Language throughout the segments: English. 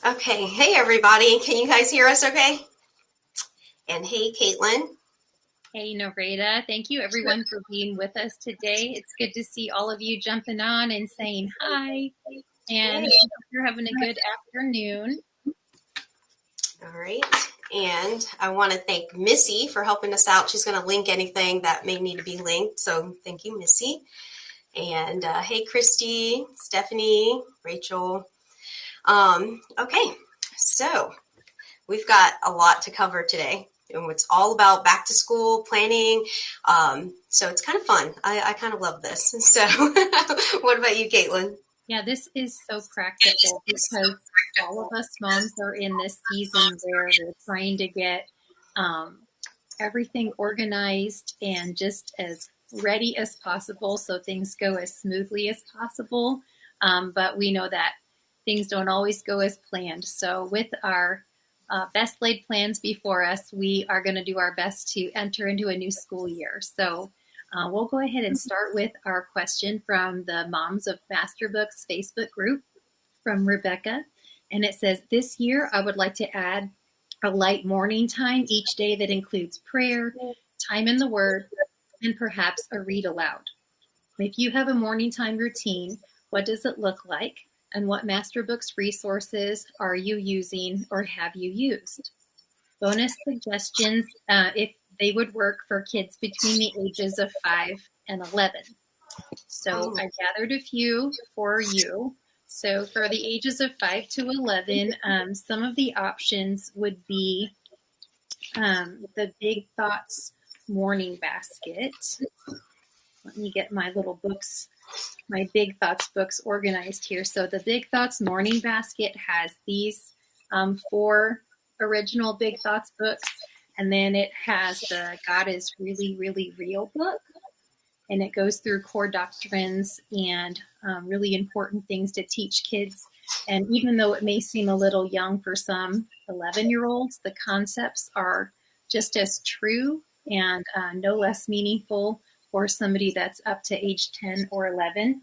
Okay, hey everybody. Can you guys hear us okay? And hey, Katelyn. Hey, Nereida. Thank you everyone for being with us today. It's good to see all of you jumping on and saying hi. And I hope you're having a good afternoon. All right. And I want to thank Missy for helping us out. She's going to link anything that may need to be linked. So thank you, Missy. And hey, Christy, Stephanie, Rachel. Okay, so we've got a lot to cover today. And it's all about back to school planning. So it's kind of fun. I kind of love this. So what about you, Katelyn? Yeah, this is so practical because all of us moms are in this season where we're trying to get everything organized and just as ready as possible so things go as smoothly as possible. But we know that things don't always go as planned. So with our best laid plans before us, we are going to do our best to enter into a new school year. So we'll go ahead and start with our question from the Moms of Master Books Facebook group from Rebecca. And it says, this year I would like to add a light morning time each day that includes prayer, time in the Word, and perhaps a read aloud. If you have a morning time routine, what does it look like? And what Master Books resources are you using or have you used? Bonus suggestions if they would work for kids between the ages of 5 and 11. So I gathered a few for you. So for the ages of 5 to 11, some of the options would be the Big Thoughts Morning Basket. Let me get my little books, my Big Thoughts books organized here. So the Big Thoughts Morning Basket has these 4 original Big Thoughts books, and then it has the God is Really, Really Real book. And it goes through core doctrines and really important things to teach kids. And even though it may seem a little young for some 11-year-olds, the concepts are just as true and no less meaningful for somebody that's up to age 10 or 11.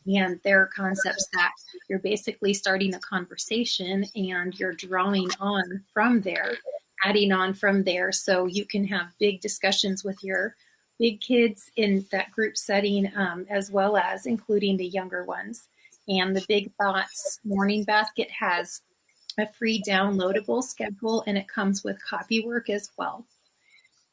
And there are concepts that you're basically starting a conversation and you're drawing on from there, adding on from there, so you can have big discussions with your big kids in that group setting, as well as including the younger ones. And the Big Thoughts Morning Basket has a free downloadable schedule, and it comes with copywork as well.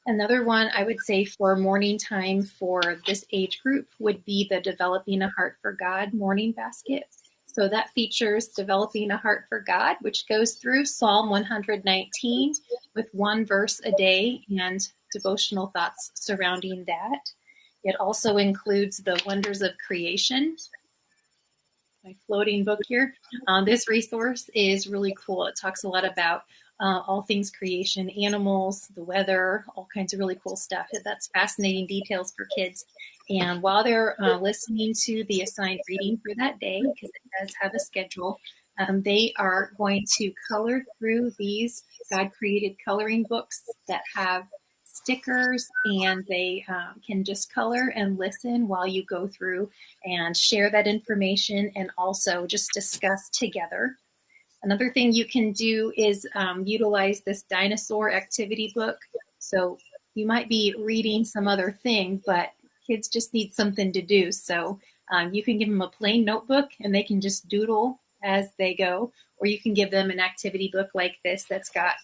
Another one I would say for morning time for this age group would be the Developing a Heart for God Morning Basket. So that features Developing a Heart for God, which goes through Psalm 119 with 1 verse a day and devotional thoughts surrounding that. It also includes the Wonders of Creation, my floating book here. This resource is really cool. It talks a lot about all things creation, animals, the weather, all kinds of really cool stuff. That's fascinating details for kids. And while they're listening to the assigned reading for that day, because it does have a schedule, they are going to color through these God-created coloring books that have stickers, and they can just color and listen while you go through and share that information and also just discuss together. Another thing you can do is utilize this dinosaur activity book. So you might be reading some other thing, but kids just need something to do. So you can give them a plain notebook and they can just doodle as they go, or you can give them an activity book like this that's got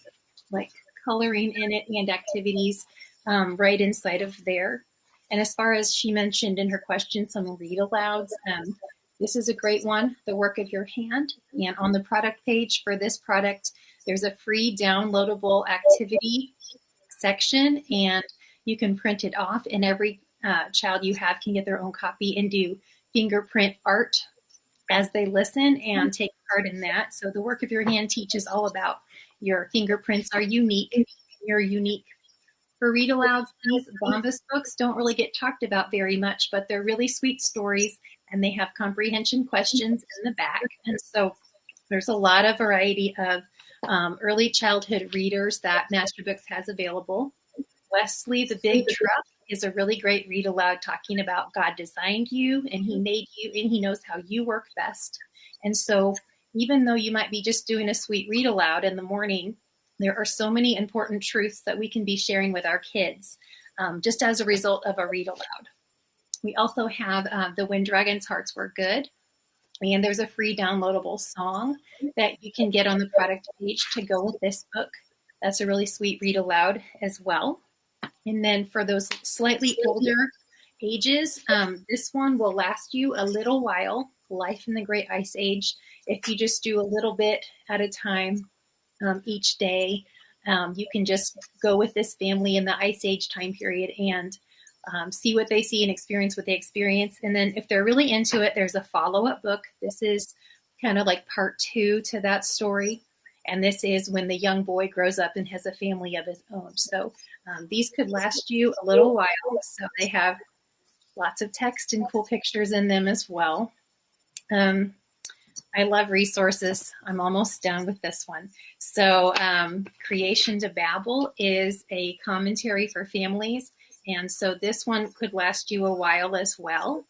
like coloring in it and activities right inside of there. And as far as she mentioned in her question, some read alouds, this is a great one, The Work of Your Hand. And on the product page for this product, there's a free downloadable activity section, and you can print it off, and every child you have can get their own copy and do fingerprint art as they listen and take part in that. So the Work of Your Hand teaches all about your fingerprints are unique. You're unique. For read alouds, these Bombas books don't really get talked about very much, but they're really sweet stories, and they have comprehension questions in the back. And so there's a lot of variety of early childhood readers that Master Books has available. Wesley the Big Truck is a really great read aloud talking about God designed you and he made you and he knows how you work best. And so even though you might be just doing a sweet read aloud in the morning, there are so many important truths that we can be sharing with our kids just as a result of a read aloud. We also have the When Dragons Hearts Were Good, and there's a free downloadable song that you can get on the product page to go with this book. That's a really sweet read aloud as well. And then for those slightly older ages, this one will last you a little while. Life in the Great Ice Age. If you just do a little bit at a time each day, you can just go with this family in the Ice Age time period and see what they see and experience what they experience. And then if they're really into it, there's a follow-up book. This is kind of like part 2 to that story. And this is when the young boy grows up and has a family of his own. So these could last you a little while. So they have lots of text and cool pictures in them as well. I love resources. I'm almost done with this one. So Creation to Babel is a commentary for families. And so this one could last you a while as well.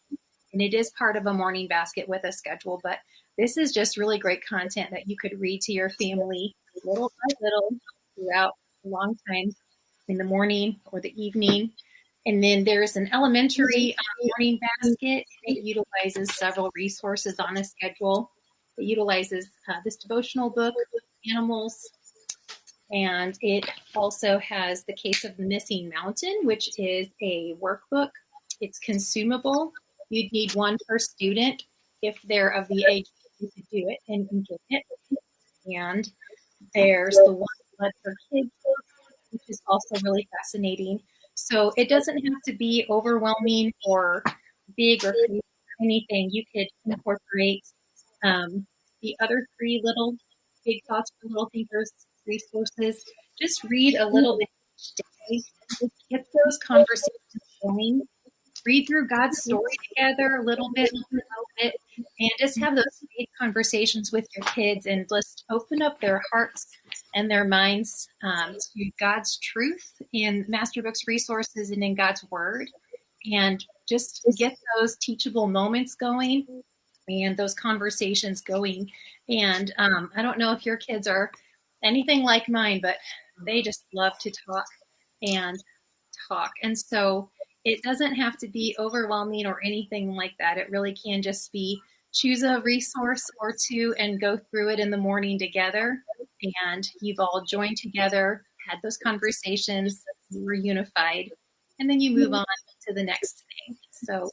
And it is part of a morning basket with a schedule, but this is just really great content that you could read to your family little by little throughout a long time in the morning or the evening. And then there's an elementary morning basket. It utilizes several resources on a schedule. It utilizes this devotional book, animals, and it also has The Case of the Missing Mountain, which is a workbook. It's consumable. You'd need one per student if they're of the age you could do it and get it. And there's the One Blood for Kids, which is also really fascinating. So it doesn't have to be overwhelming or big or crazy or anything. You could incorporate the other 3 little Big Thoughts for Little Thinkers resources. Just read a little bit each day. Just get those conversations going. Read through God's story together a little bit, and just have those big conversations with your kids and just open up their hearts and their minds to God's truth in Master Books resources and in God's Word, and just get those teachable moments going and those conversations going. And I don't know if your kids are anything like mine, but they just love to talk and talk. And so it doesn't have to be overwhelming or anything like that. It really can just be choose a resource or 2 and go through it in the morning together. And you've all joined together, had those conversations, you were unified, and then you move on to the next thing. So,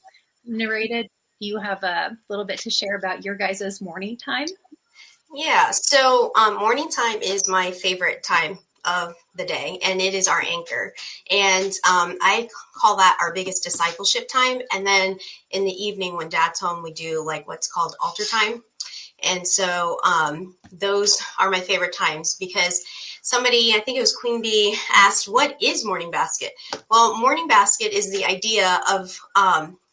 Nereida, do you have a little bit to share about your guys' morning time? Yeah, so morning time is my favorite time of the day, and it is our anchor. And I call that our biggest discipleship time. And then in the evening when Dad's home, we do like what's called altar time. And so those are my favorite times because somebody, I think it was Queen Bee, asked, what is morning basket? Well, morning basket is the idea of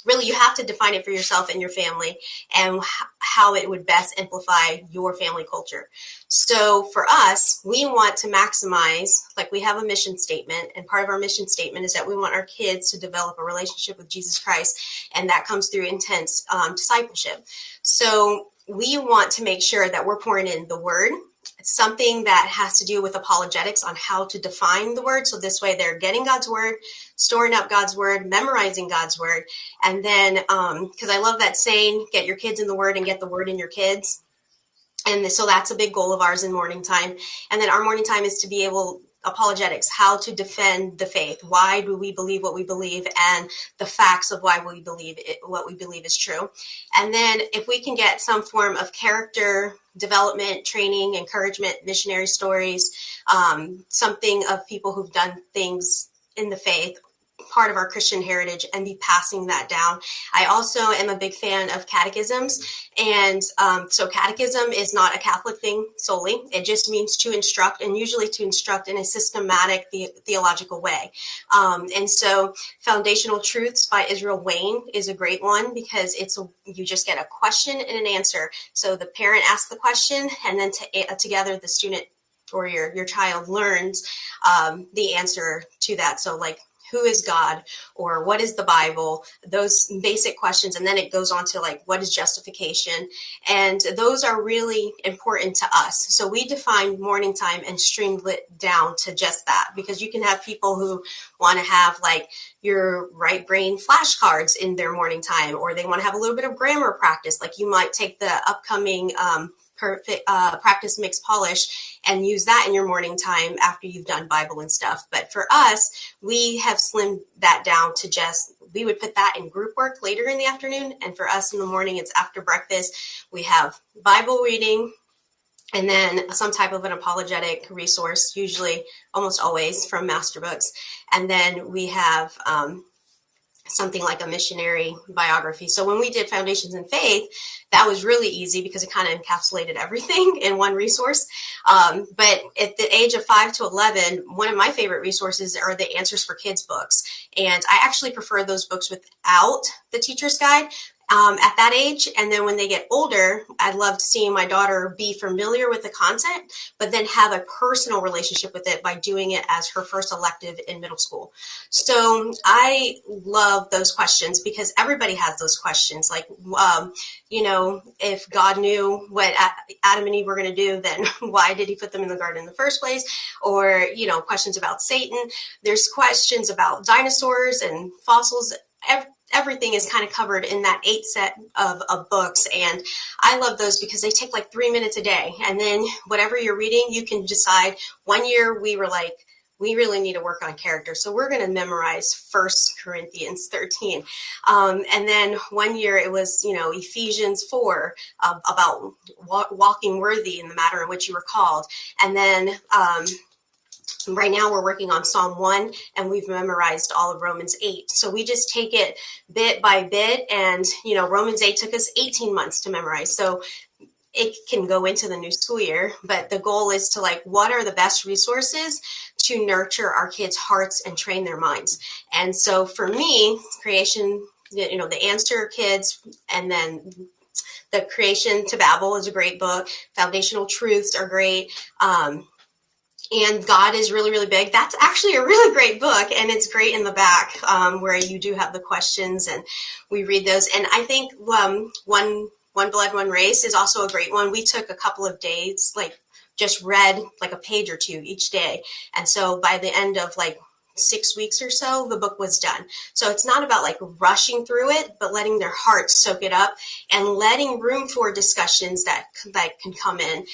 really you have to define it for yourself and your family and how it would best amplify your family culture. So for us, we want to maximize, like we have a mission statement, and part of our mission statement is that we want our kids to develop a relationship with Jesus Christ, and that comes through intense discipleship. So we want to make sure that we're pouring in the word. It's something that has to do with apologetics on how to define the word. So this way they're getting God's word, storing up God's word, memorizing God's word. And then, because I love that saying, get your kids in the word and get the word in your kids. And so that's a big goal of ours in morning time. And then our morning time is to be able, apologetics, how to defend the faith. Why do we believe what we believe, and the facts of why we believe it, what we believe is true. And then if we can get some form of character development, training, encouragement, missionary stories, something of people who've done things in the faith, part of our Christian heritage, and be passing that down. I also am a big fan of catechisms. And so catechism is not a Catholic thing solely. It just means to instruct, and usually to instruct in a systematic theological way. And so Foundational Truths by Israel Wayne is a great one because you just get a question and an answer. So the parent asks the question, and then together the student or your child learns the answer to that. So like, who is God, or what is the Bible, those basic questions. And then it goes on to like, what is justification? And those are really important to us. So we defined morning time and streamed it down to just that, because you can have people who want to have like your right brain flashcards in their morning time, or they want to have a little bit of grammar practice. Like you might take the upcoming practice makes polish and use that in your morning time after you've done Bible and stuff. But for us, we have slimmed that down to just, we would put that in group work later in the afternoon. And for us in the morning, it's after breakfast. We have Bible reading, and then some type of an apologetic resource, usually almost always from Master Books. And then we have something like a missionary biography. So when we did Foundations in Faith, that was really easy because it kind of encapsulated everything in one resource. But at the age of 5 to 11, one of my favorite resources are the Answers for Kids books. And I actually prefer those books without the teacher's guide. At that age. And then when they get older, I loved seeing my daughter be familiar with the content, but then have a personal relationship with it by doing it as her first elective in middle school. So I love those questions because everybody has those questions. Like, if God knew what Adam and Eve were going to do, then why did he put them in the garden in the first place? Or, questions about Satan. There's questions about dinosaurs and fossils. Everything is kind of covered in that 8 set of books. And I love those because they take like 3 minutes a day. And then whatever you're reading, you can decide. One year we were like, we really need to work on character. So we're going to memorize 1 Corinthians 13. And then one year it was, Ephesians 4 about walking worthy in the matter in which you were called. And then right now we're working on Psalm 1, and we've memorized all of Romans 8. So we just take it bit by bit, and, Romans 8 took us 18 months to memorize. So it can go into the new school year, but the goal is to what are the best resources to nurture our kids' hearts and train their minds. And so for me, creation, the Answer Kids, and then the Creation to Babel is a great book. Foundational Truths are great. And God is really, really big. That's actually a really great book, and it's great in the back where you do have the questions, and we read those. And I think One Blood, One Race is also a great one. We took a couple of days, just read a page or two each day. And so by the end of 6 weeks or so, the book was done. So it's not about rushing through it, but letting their hearts soak it up and letting room for discussions that can come in.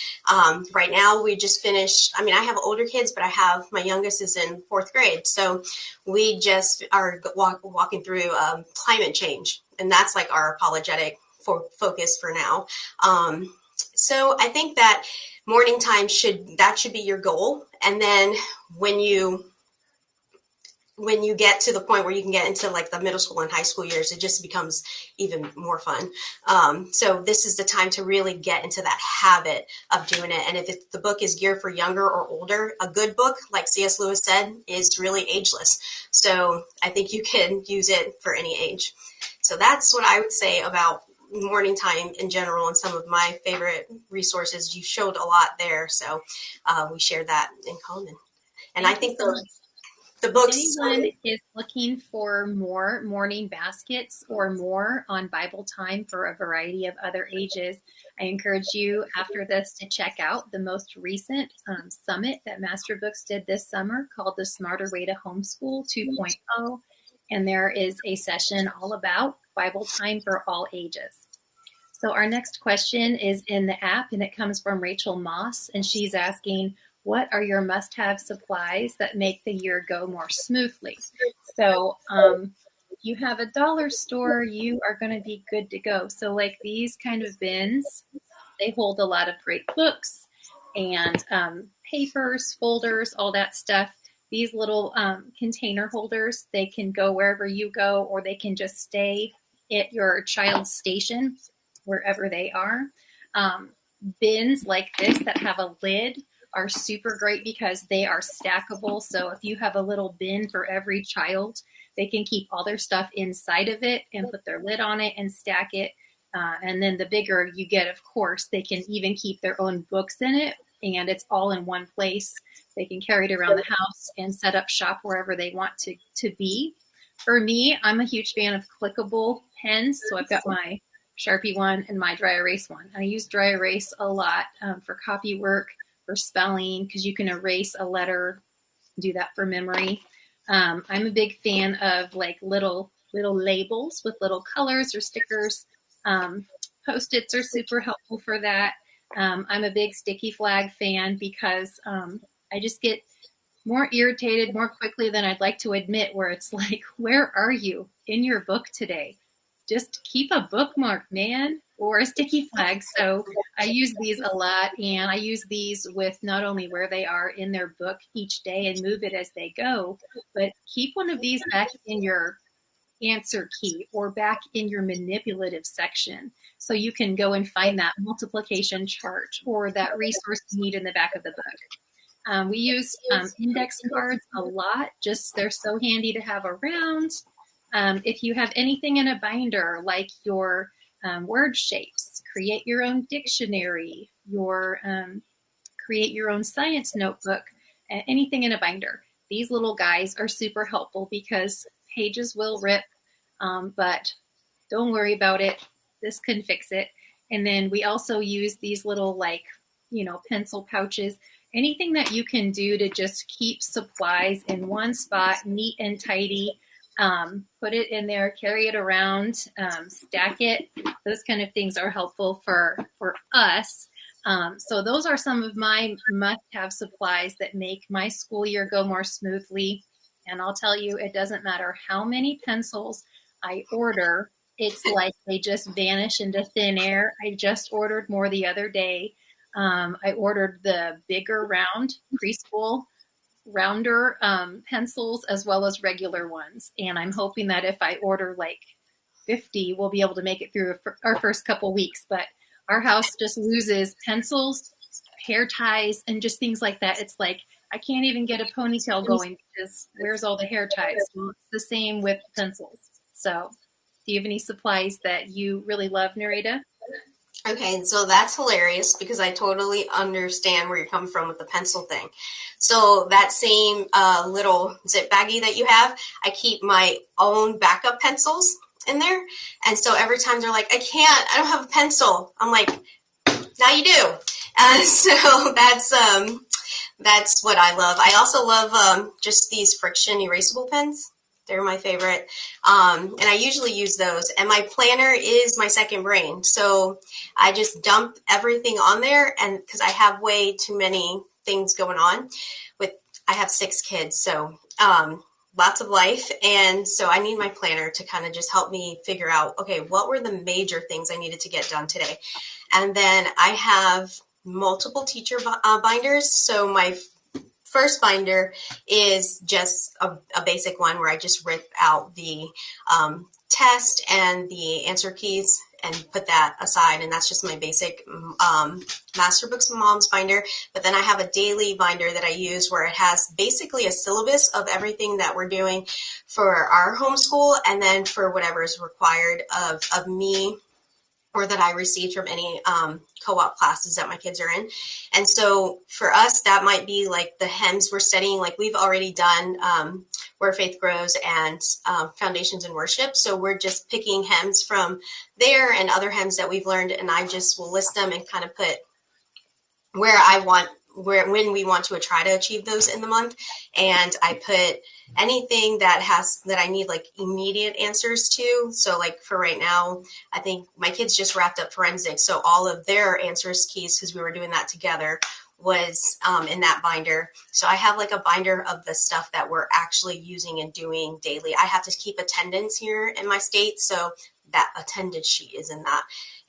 Right now, we just finished, I have older kids, but my youngest is in 4th grade. So we just are walking through climate change. And that's our apologetic focus for now. So I think that morning time should be your goal. And then when you get to the point where you can get into the middle school and high school years, it just becomes even more fun. So this is the time to really get into that habit of doing it. And if the book is geared for younger or older, a good book, like C.S. Lewis said, is really ageless. So I think you can use it for any age. So that's what I would say about morning time in general and some of my favorite resources. You showed a lot there, so we share that in common. And I think the books. If anyone is looking for more morning baskets or more on Bible time for a variety of other ages, I encourage you after this to check out the most recent summit that Master Books did this summer called the Smarter Way to Homeschool 2.0. And there is a session all about Bible time for all ages. So our next question is in the app, and it comes from Rachel Moss, and she's asking, what are your must-have supplies that make the year go more smoothly? So if you have a dollar store, you are going to be good to go. So these kind of bins, they hold a lot of great books and papers, folders, all that stuff. These little container holders, they can go wherever you go, or they can just stay at your child's station, wherever they are. Bins like this that have a lid are super great because they are stackable. So if you have a little bin for every child, they can keep all their stuff inside of it and put their lid on it and stack it. And then the bigger you get, of course, they can even keep their own books in it and it's all in one place. They can carry it around the house and set up shop wherever they want to be. For me, I'm a huge fan of clickable pens. So I've got my Sharpie one and my dry erase one. I use dry erase a lot for copy work, for spelling, because you can erase a letter, do that for memory. I'm a big fan of like little labels with little colors or stickers. Post-its are super helpful for that. I'm a big sticky flag fan because I just get more irritated more quickly than I'd like to admit, where it's like, where are you in your book today? Just keep a bookmark, man, or a sticky flag. So I use these a lot, and I use these with not only where they are in their book each day and move it as they go, but keep one of these back in your answer key or back in your manipulative section, so you can go and find that multiplication chart or that resource you need in the back of the book. We use index cards a lot. Just they're so handy to have around. If you have anything in a binder, like your word shapes, create your own dictionary, create your own science notebook, anything in a binder. These little guys are super helpful because pages will rip, but don't worry about it. This can fix it. And then we also use these little, like, pencil pouches. Anything that you can do to just keep supplies in one spot, neat and tidy. Put it in there, carry it around, stack it. Those kind of things are helpful for us. So those are some of my must-have supplies that make my school year go more smoothly. And I'll tell you, it doesn't matter how many pencils I order. It's like they just vanish into thin air. I just ordered more the other day. I ordered the bigger round preschool rounder pencils as well as regular ones. And I'm hoping that if I order like 50, we'll be able to make it through our first couple weeks. But our house just loses pencils, hair ties, and just things like that. It's like I can't even get a ponytail going because where's all the hair ties? Well, it's the same with pencils. So do you have any supplies that you really love, Nereida? Okay, so that's hilarious because I totally understand where you're coming from with the pencil thing. So that same little zip baggie that you have, I keep my own backup pencils in there. And so every time they're like, I don't have a pencil. I'm like, now you do. And so that's what I love. I also love just these friction erasable pens. They're my favorite. And I usually use those. And my planner is my second brain. So I just dump everything on there. And because I have way too many things going on I have 6 kids. So lots of life. And so I need my planner to kind of just help me figure out, okay, what were the major things I needed to get done today? And then I have multiple teacher binders. So my first binder is just a basic one where I just rip out the test and the answer keys and put that aside. And that's just my basic Master Books Moms binder. But then I have a daily binder that I use where it has basically a syllabus of everything that we're doing for our homeschool and then for whatever is required of me or that I received from any co-op classes that my kids are in. And so for us, that might be like the hymns we're studying. Like we've already done Where Faith Grows and Foundations in Worship. So we're just picking hymns from there and other hymns that we've learned. And I just will list them and kind of put when we want to try to achieve those in the month. And I put anything that I need like immediate answers to. So like for right now, I think my kids just wrapped up forensics. So all of their answers keys, because we were doing that together, was in that binder. So I have like a binder of the stuff that we're actually using and doing daily. I have to keep attendance here in my state. So that attendance sheet is in that.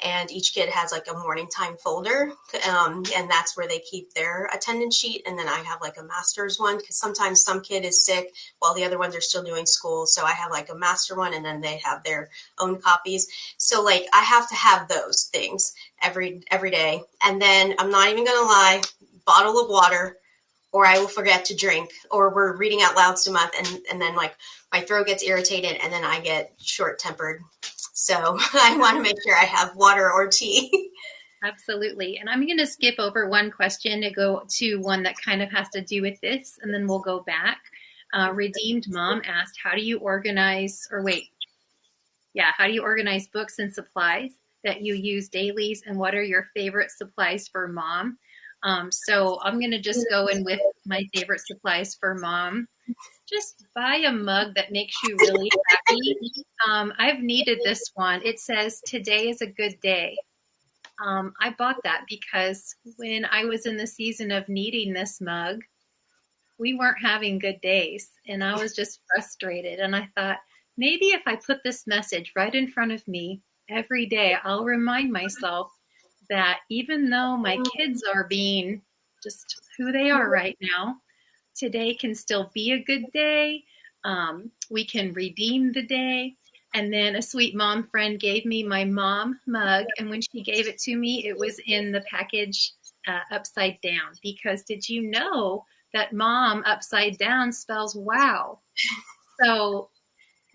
And each kid has like a morning time folder, and that's where they keep their attendance sheet. And then I have like a master's one because sometimes some kid is sick while the other ones are still doing school. So I have like a master one, and then they have their own copies. So like I have to have those things every day. And then I'm not even going to lie, bottle of water, or I will forget to drink, or we're reading out loud so much, and then like my throat gets irritated, and then I get short-tempered. So I want to make sure I have water or tea. Absolutely. And I'm going to skip over one question to go to one that kind of has to do with this, and then we'll go back. Redeemed Mom asked, how do you organize, or wait, yeah, how do you organize books and supplies that you use dailies, and what are your favorite supplies for mom? So I'm going to just go in with my favorite supplies for mom. Just buy a mug that makes you really happy. I've needed this one. It says, today is a good day. I bought that because when I was in the season of needing this mug, we weren't having good days and I was just frustrated. And I thought, maybe if I put this message right in front of me every day, I'll remind myself that even though my kids are being just who they are right now, today can still be a good day. We can redeem the day. And then a sweet mom friend gave me my mom mug. And when she gave it to me, it was in the package upside down. Because did you know that mom upside down spells wow? So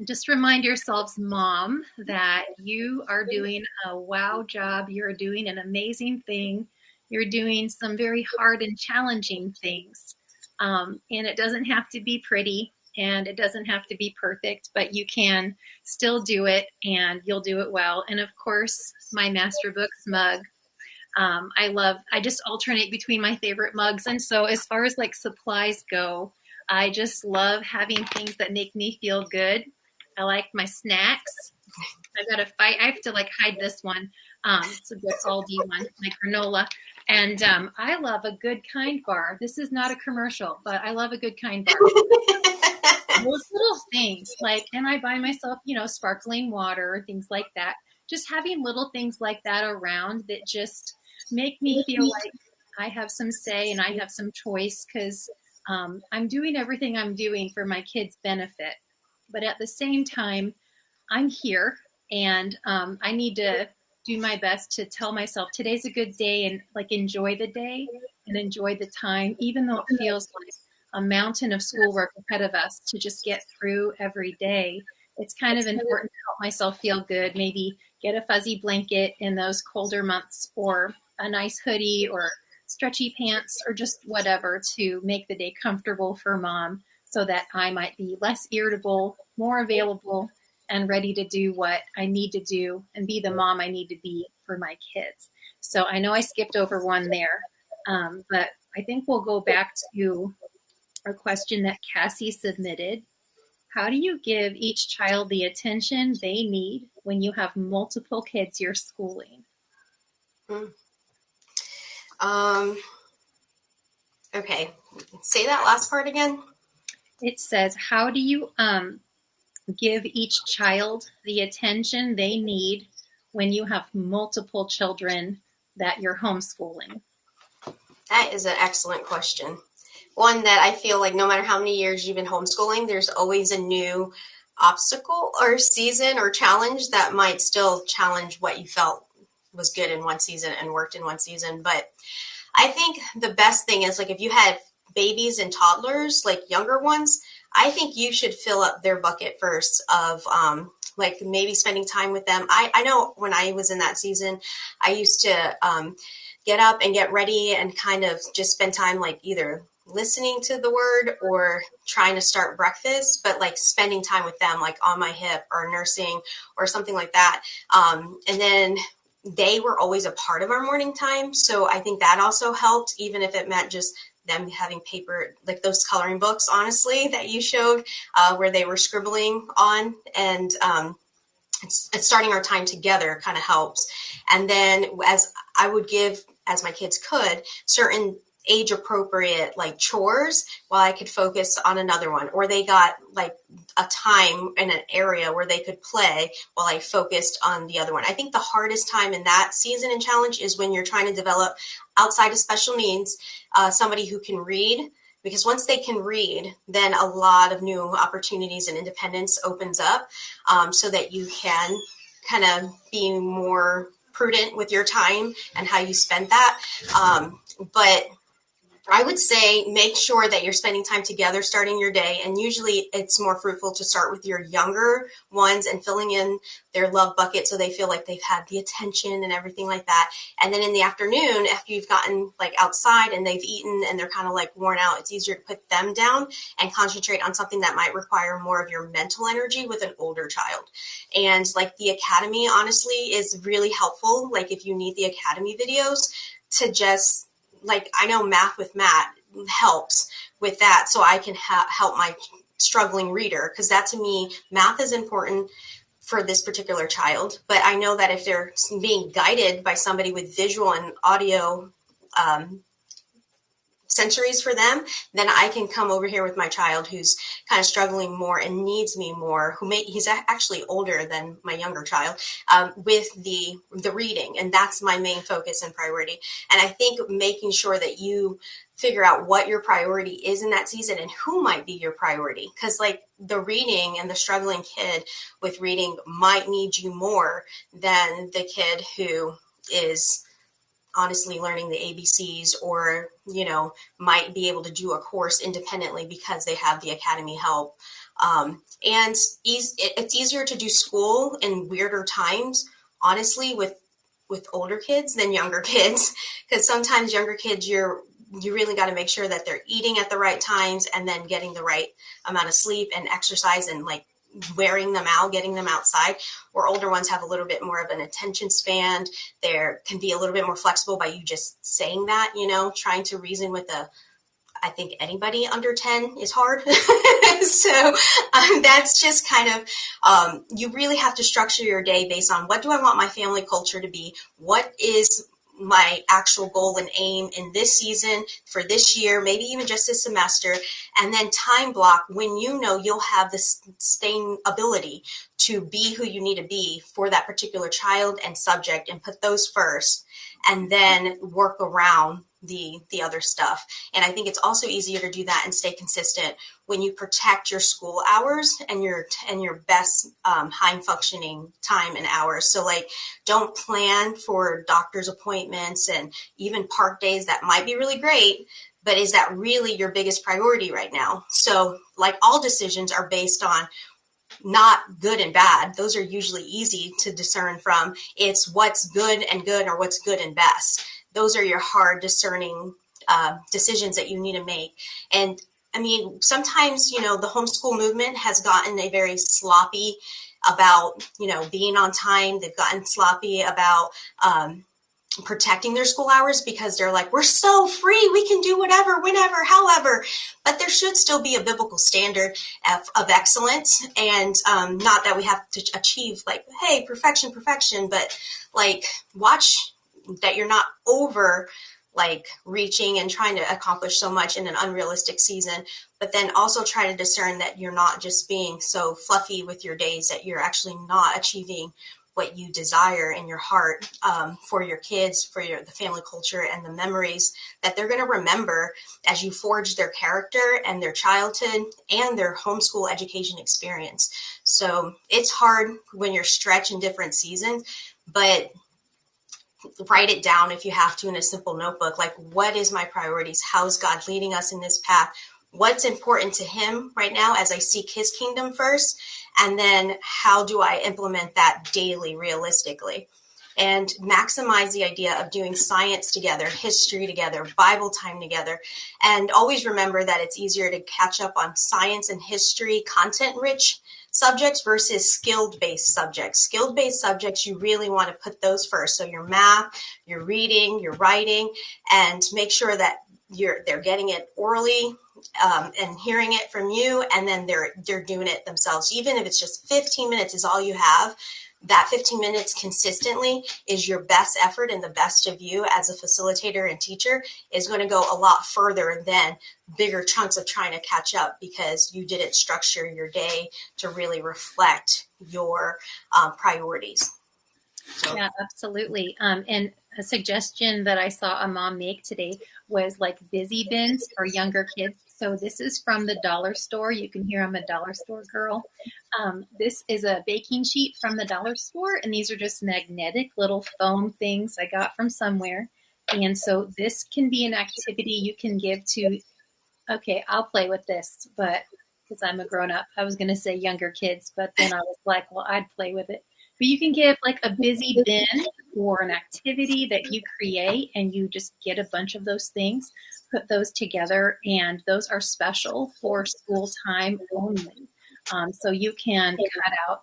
just remind yourselves, mom, that you are doing a wow job. You're doing an amazing thing. You're doing some very hard and challenging things. And it doesn't have to be pretty and it doesn't have to be perfect, but you can still do it and you'll do it well. And of course, my Master Books mug. I just alternate between my favorite mugs. And so as far as like supplies go, I just love having things that make me feel good. I like my snacks. I've got to fight. I have to like hide this one. It's a good Aldi one, my granola. And I love a Good Kind bar. This is not a commercial, but I love a Good Kind bar. Those little things, like, and I buy myself, sparkling water, things like that. Just having little things like that around that just make me feel like I have some say and I have some choice because I'm doing everything I'm doing for my kids' benefit. But at the same time, I'm here and I need to do my best to tell myself today's a good day and like enjoy the day and enjoy the time, even though it feels like a mountain of schoolwork ahead of us to just get through every day. It's kind of important to help myself feel good, maybe get a fuzzy blanket in those colder months or a nice hoodie or stretchy pants or just whatever to make the day comfortable for mom so that I might be less irritable, more available, and ready to do what I need to do and be the mom I need to be for my kids. So I know I skipped over one there, but I think we'll go back to a question that Cassie submitted. How do you give each child the attention they need when you have multiple kids you're schooling? Okay, say that last part again. It says, how do you give each child the attention they need when you have multiple children that you're homeschooling? That is an excellent question. One that I feel like no matter how many years you've been homeschooling, there's always a new obstacle or season or challenge that might still challenge what you felt was good in one season and worked in one season. But I think the best thing is like if you have babies and toddlers, like younger ones, I think you should fill up their bucket first of like maybe spending time with them. I know when I was in that season, I used to get up and get ready and kind of just spend time like either listening to the word or trying to start breakfast, but like spending time with them like on my hip or nursing or something like that. And then they were always a part of our morning time. So I think that also helped, even if it meant just them having paper, like those coloring books, honestly, that you showed where they were scribbling on. And it's starting our time together kind of helps. And then as I would give, as my kids could, certain age appropriate like chores while I could focus on another one, or they got like a time in an area where they could play while I focused on the other one. I think the hardest time in that season and challenge is when you're trying to develop outside of special needs, somebody who can read, because once they can read, then a lot of new opportunities and independence opens up, so that you can kind of be more prudent with your time and how you spend that. But I would say make sure that you're spending time together starting your day. And usually it's more fruitful to start with your younger ones and filling in their love bucket so they feel like they've had the attention and everything like that. And then in the afternoon, after you've gotten like outside and they've eaten and they're kind of like worn out, it's easier to put them down and concentrate on something that might require more of your mental energy with an older child. And like the academy, honestly, is really helpful. Like if you need the academy videos to just, like, I know Math with Matt helps with that, so I can help my struggling reader, because that to me, math is important for this particular child. But I know that if they're being guided by somebody with visual and audio sensories for them, then I can come over here with my child who's kind of struggling more and needs me more, he's actually older than my younger child, with the reading. And that's my main focus and priority. And I think making sure that you figure out what your priority is in that season and who might be your priority. Because like the reading and the struggling kid with reading might need you more than the kid who is honestly learning the ABCs, or, might be able to do a course independently because they have the academy help. And it's easier to do school in weirder times, honestly, with older kids than younger kids, because sometimes younger kids, you really got to make sure that they're eating at the right times and then getting the right amount of sleep and exercise and like wearing them out, getting them outside. Or older ones have a little bit more of an attention span. They can be a little bit more flexible by you just saying that, trying to reason with I think anybody under 10 is hard. So that's just kind of, you really have to structure your day based on what do I want my family culture to be? What is my actual goal and aim in this season for this year, maybe even just this semester, and then time block when you'll have the staying ability to be who you need to be for that particular child and subject, and put those first, and then work around the other stuff. And I think it's also easier to do that and stay consistent when you protect your school hours and your best high functioning time and hours. So like, don't plan for doctor's appointments and even park days that might be really great, but is that really your biggest priority right now? So like, all decisions are based on not good and bad. Those are usually easy to discern from. It's what's good and good, or what's good and best. Those are your hard discerning decisions that you need to make. And I mean, sometimes, the homeschool movement has gotten a very sloppy about, being on time. They've gotten sloppy about protecting their school hours, because they're like, we're so free, we can do whatever, whenever, however. But there should still be a biblical standard of excellence, and not that we have to achieve like, hey, perfection, but like, watch that you're not over like reaching and trying to accomplish so much in an unrealistic season, but then also try to discern that you're not just being so fluffy with your days that you're actually not achieving what you desire in your heart, for your kids, for the family culture and the memories that they're going to remember as you forge their character and their childhood and their homeschool education experience. So it's hard when you're stretched in different seasons, but write it down if you have to in a simple notebook. Like, what is my priorities? How is God leading us in this path? What's important to him right now as I seek his kingdom first? And then how do I implement that daily, realistically? And maximize the idea of doing science together, history together, Bible time together. And always remember that it's easier to catch up on science and history, content-rich subjects versus skilled-based subjects. Skilled-based subjects, you really want to put those first. So your math, your reading, your writing, and make sure that they're getting it orally, and hearing it from you, and then they're doing it themselves. Even if it's just 15 minutes is all you have, that 15 minutes consistently is your best effort, and the best of you as a facilitator and teacher is going to go a lot further than bigger chunks of trying to catch up, because you didn't structure your day to really reflect your priorities. So. Yeah, absolutely. And a suggestion that I saw a mom make today was like busy bins for younger kids. So this is from the dollar store. You can hear I'm a dollar store girl. This is a baking sheet from the dollar store, and these are just magnetic little foam things I got from somewhere. And so this can be an activity you can give to, okay, I'll play with this, but because I'm a grown up, I was going to say younger kids, but then I was like, well, I'd play with it. But you can give like a busy bin or an activity that you create, and you just get a bunch of those things, put those together, and those are special for school time only. So you can cut out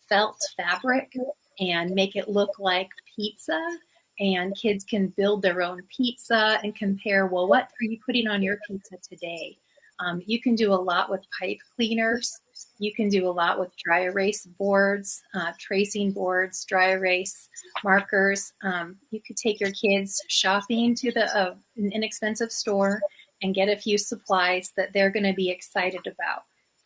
felt fabric and make it look like pizza, and kids can build their own pizza and compare, well, what are you putting on your pizza today? You can do a lot with pipe cleaners. You can do a lot with dry erase boards, tracing boards, dry erase markers. You could take your kids shopping to an inexpensive store and get a few supplies that they're going to be excited about.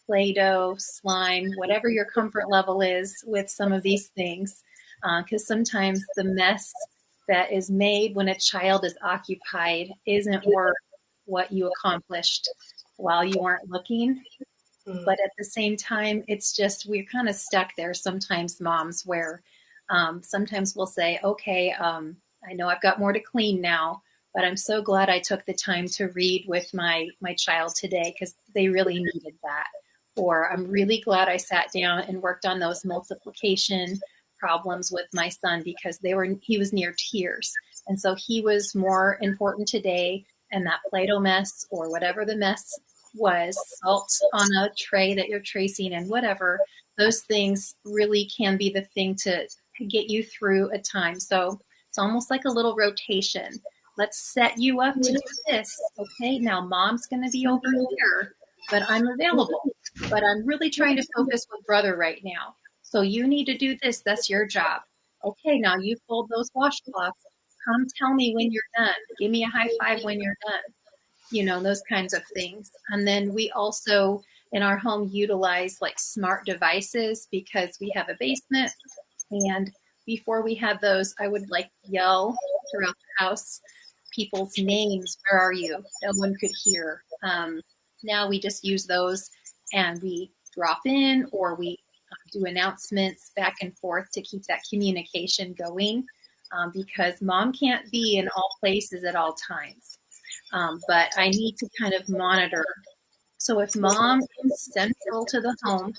Play-Doh, slime, whatever your comfort level is with some of these things, because sometimes the mess that is made when a child is occupied isn't worth what you accomplished while you weren't looking. But at the same time, it's just we're kind of stuck there sometimes, moms, where sometimes we'll say, okay, I know I've got more to clean now, but I'm so glad I took the time to read with my child today because they really needed that. Or I'm really glad I sat down and worked on those multiplication problems with my son because he was near tears. And so he was more important today, and that Play-Doh mess or whatever the mess was, salt on a tray that you're tracing and whatever, those things really can be the thing to get you through a time. So it's almost like a little rotation. Let's set you up to do this. Okay, now mom's going to be over here, but I'm available. But I'm really trying to focus with brother right now. So you need to do this. That's your job. Okay, now you fold those washcloths. Come tell me when you're done. Give me a high five when you're done. Those kinds of things. And then we also in our home utilize like smart devices because we have a basement. And before we had those, I would like yell throughout the house people's names. Where are you? No one could hear. Now we just use those and we drop in or we do announcements back and forth to keep that communication going because mom can't be in all places at all times. But I need to kind of monitor. So if mom is central to the home,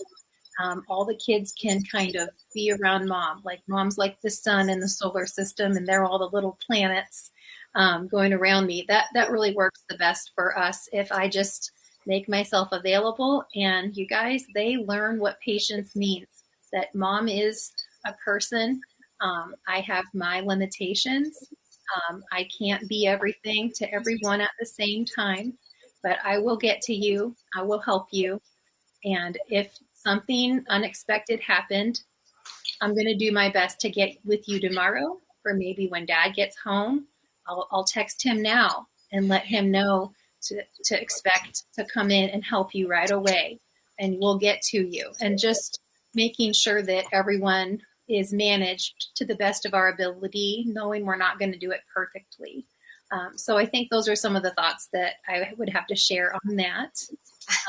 all the kids can kind of be around mom. Like mom's like the sun in the solar system, and they're all the little planets going around me. That really works the best for us if I just make myself available. And you guys, they learn what patience means. That mom is a person. I have my limitations. I can't be everything to everyone at the same time, but I will get to you. I will help you. And if something unexpected happened, I'm going to do my best to get with you tomorrow, or maybe when dad gets home, I'll text him now and let him know to expect to come in and help you right away. And we'll get to you. And just making sure that everyone is managed to the best of our ability, knowing we're not going to do it perfectly. So I think those are some of the thoughts that I would have to share on that.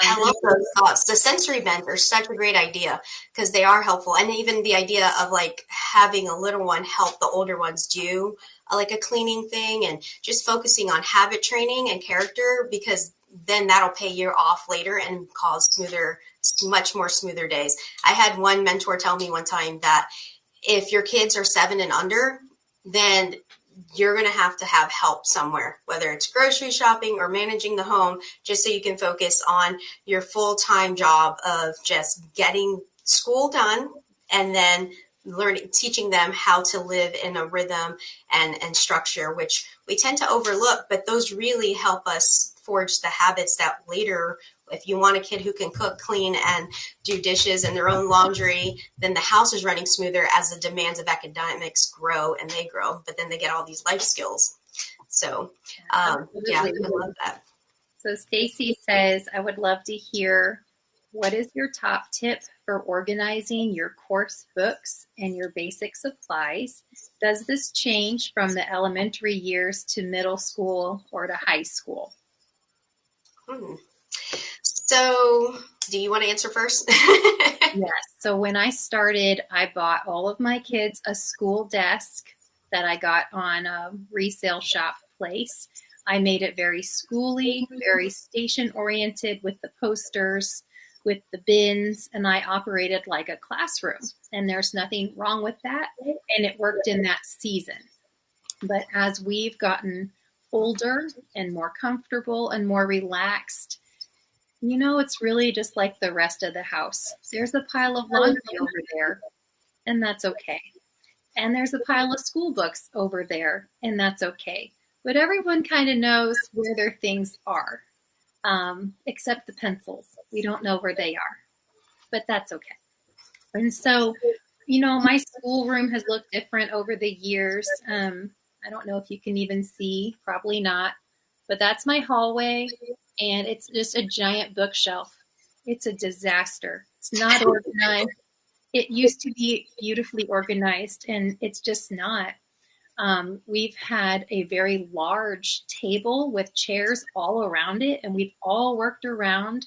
I love those thoughts. The sensory bends are such a great idea because they are helpful. And even the idea of like having a little one help the older ones do like a cleaning thing and just focusing on habit training and character, because then that'll pay you off later and cause much more smoother days. I had one mentor tell me one time that if your kids are 7 and under, then you're going to have help somewhere, whether it's grocery shopping or managing the home, just so you can focus on your full-time job of just getting school done and then teaching them how to live in a rhythm and structure, which we tend to overlook, but those really help us forge the habits that later, if you want a kid who can cook, clean, and do dishes and their own laundry, then the house is running smoother as the demands of academics grow and they grow, but then they get all these life skills. So, yeah, I love that. So Stacy says, I would love to hear, what is your top tip for organizing your course books and your basic supplies? Does this change from the elementary years to middle school or to high school? So, do you want to answer first? Yes. So when I started, I bought all of my kids a school desk that I got on a resale shop place. I made it very schooly, very station oriented with the posters, with the bins, and I operated like a classroom. And there's nothing wrong with that. And it worked in that season. But as we've gotten older and more comfortable and more relaxed, it's really just like the rest of the house. There's a pile of laundry over there, and that's okay. And there's a pile of school books over there, and that's okay. But everyone kind of knows where their things are, except the pencils. We don't know where they are, but that's okay. And so, my schoolroom has looked different over the years. I don't know if you can even see, probably not, but that's my hallway, and it's just a giant bookshelf. It's a disaster. It's not organized. It used to be beautifully organized, and it's just not. We've had a very large table with chairs all around it, and we've all worked around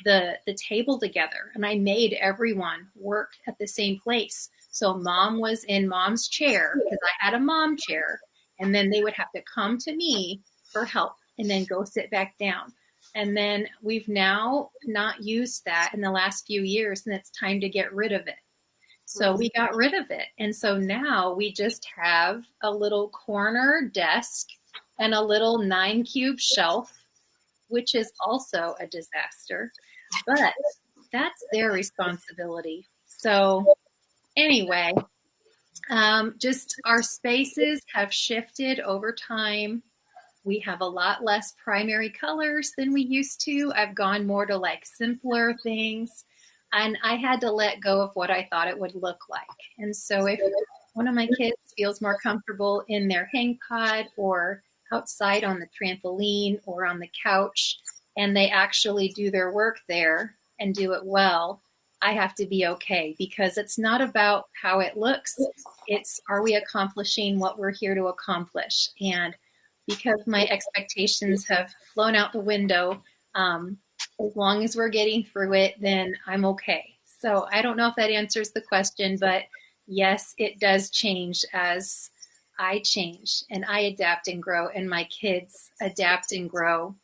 the table together. And I made everyone work at the same place. So mom was in mom's chair because I had a mom chair, and then they would have to come to me for help and then go sit back down. And then we've now not used that in the last few years, and it's time to get rid of it. So we got rid of it. And so now we just have a little corner desk and a little 9-cube shelf, which is also a disaster. But that's their responsibility. So anyway, just our spaces have shifted over time. We have a lot less primary colors than we used to. I've gone more to like simpler things. And I had to let go of what I thought it would look like. And so if one of my kids feels more comfortable in their hang pod or outside on the trampoline or on the couch, and they actually do their work there and do it well, I have to be okay, because it's not about how it looks. It's, are we accomplishing what we're here to accomplish? And because my expectations have flown out the window, as long as we're getting through it, then I'm okay. So I don't know if that answers the question, but yes, it does change as I change and I adapt and grow, and my kids adapt and grow.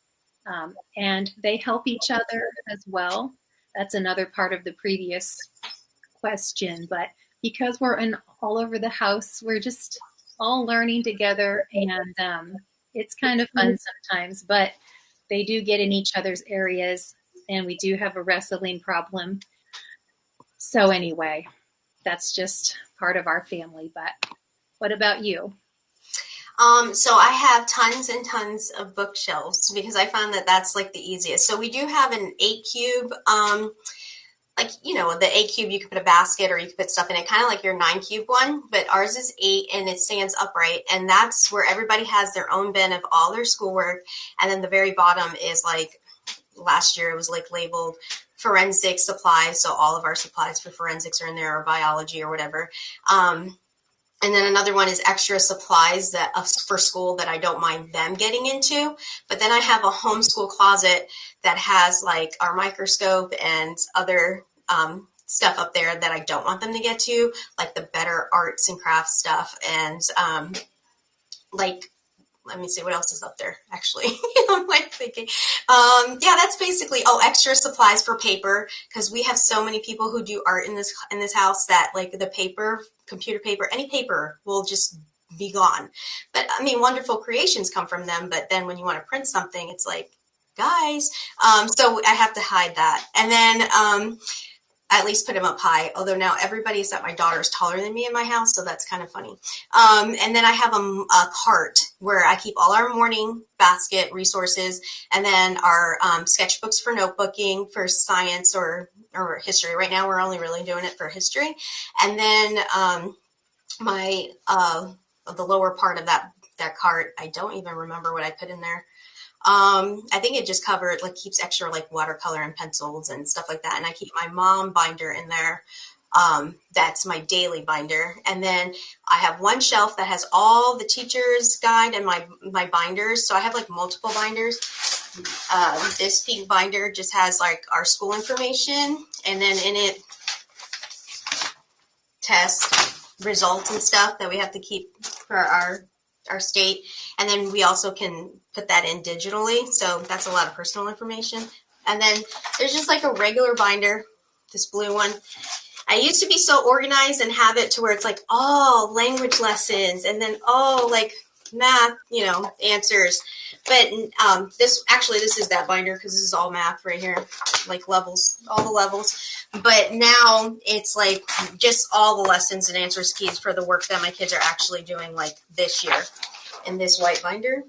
And they help each other as well. That's another part of the previous question. But because we're in all over the house, we're just all learning together, and it's kind of fun sometimes, but they do get in each other's areas, and we do have a wrestling problem. So anyway, that's just part of our family. But what about you? So I have tons and tons of bookshelves because I found that that's like the easiest. So we do have an 8-cube, the 8-cube, you can put a basket or you can put stuff in it, kind of like your 9-cube one, but ours is 8 and it stands upright. And that's where everybody has their own bin of all their schoolwork. And then the very bottom is like, last year it was like labeled forensic supplies. So all of our supplies for forensics are in there, or biology or whatever. And then another one is extra supplies that for school that I don't mind them getting into. But then I have a homeschool closet that has like our microscope and other stuff up there that I don't want them to get to, like the better arts and crafts stuff. And let me see what else is up there, actually. I'm like thinking, that's basically, extra supplies for paper, because we have so many people who do art in this house that like the paper, computer paper, any paper will just be gone. But I mean, wonderful creations come from them. But then when you want to print something, it's like, guys, so I have to hide that. And then, I at least put him up high, although now everybody except my daughter is taller than me in my house, so that's kind of funny. And then I have a cart where I keep all our morning basket resources, and then our sketchbooks for notebooking, for science or history. Right now we're only really doing it for history. And then the lower part of that cart, I don't even remember what I put in there. I think it just covered, like, keeps extra like watercolor and pencils and stuff like that. And I keep my mom binder in there. That's my daily binder. And then I have one shelf that has all the teacher's guide and my binders. So I have like multiple binders. This pink binder just has like our school information, and then in it, test results and stuff that we have to keep for our state. And then we also can put that in digitally. So that's a lot of personal information. And then there's just like a regular binder, this blue one. I used to be so organized and have it to where it's like all language lessons and then all like math, answers. But this is that binder because this is all math right here, like levels, all the levels. But now it's like just all the lessons and answers keys for the work that my kids are actually doing like this year in this white binder.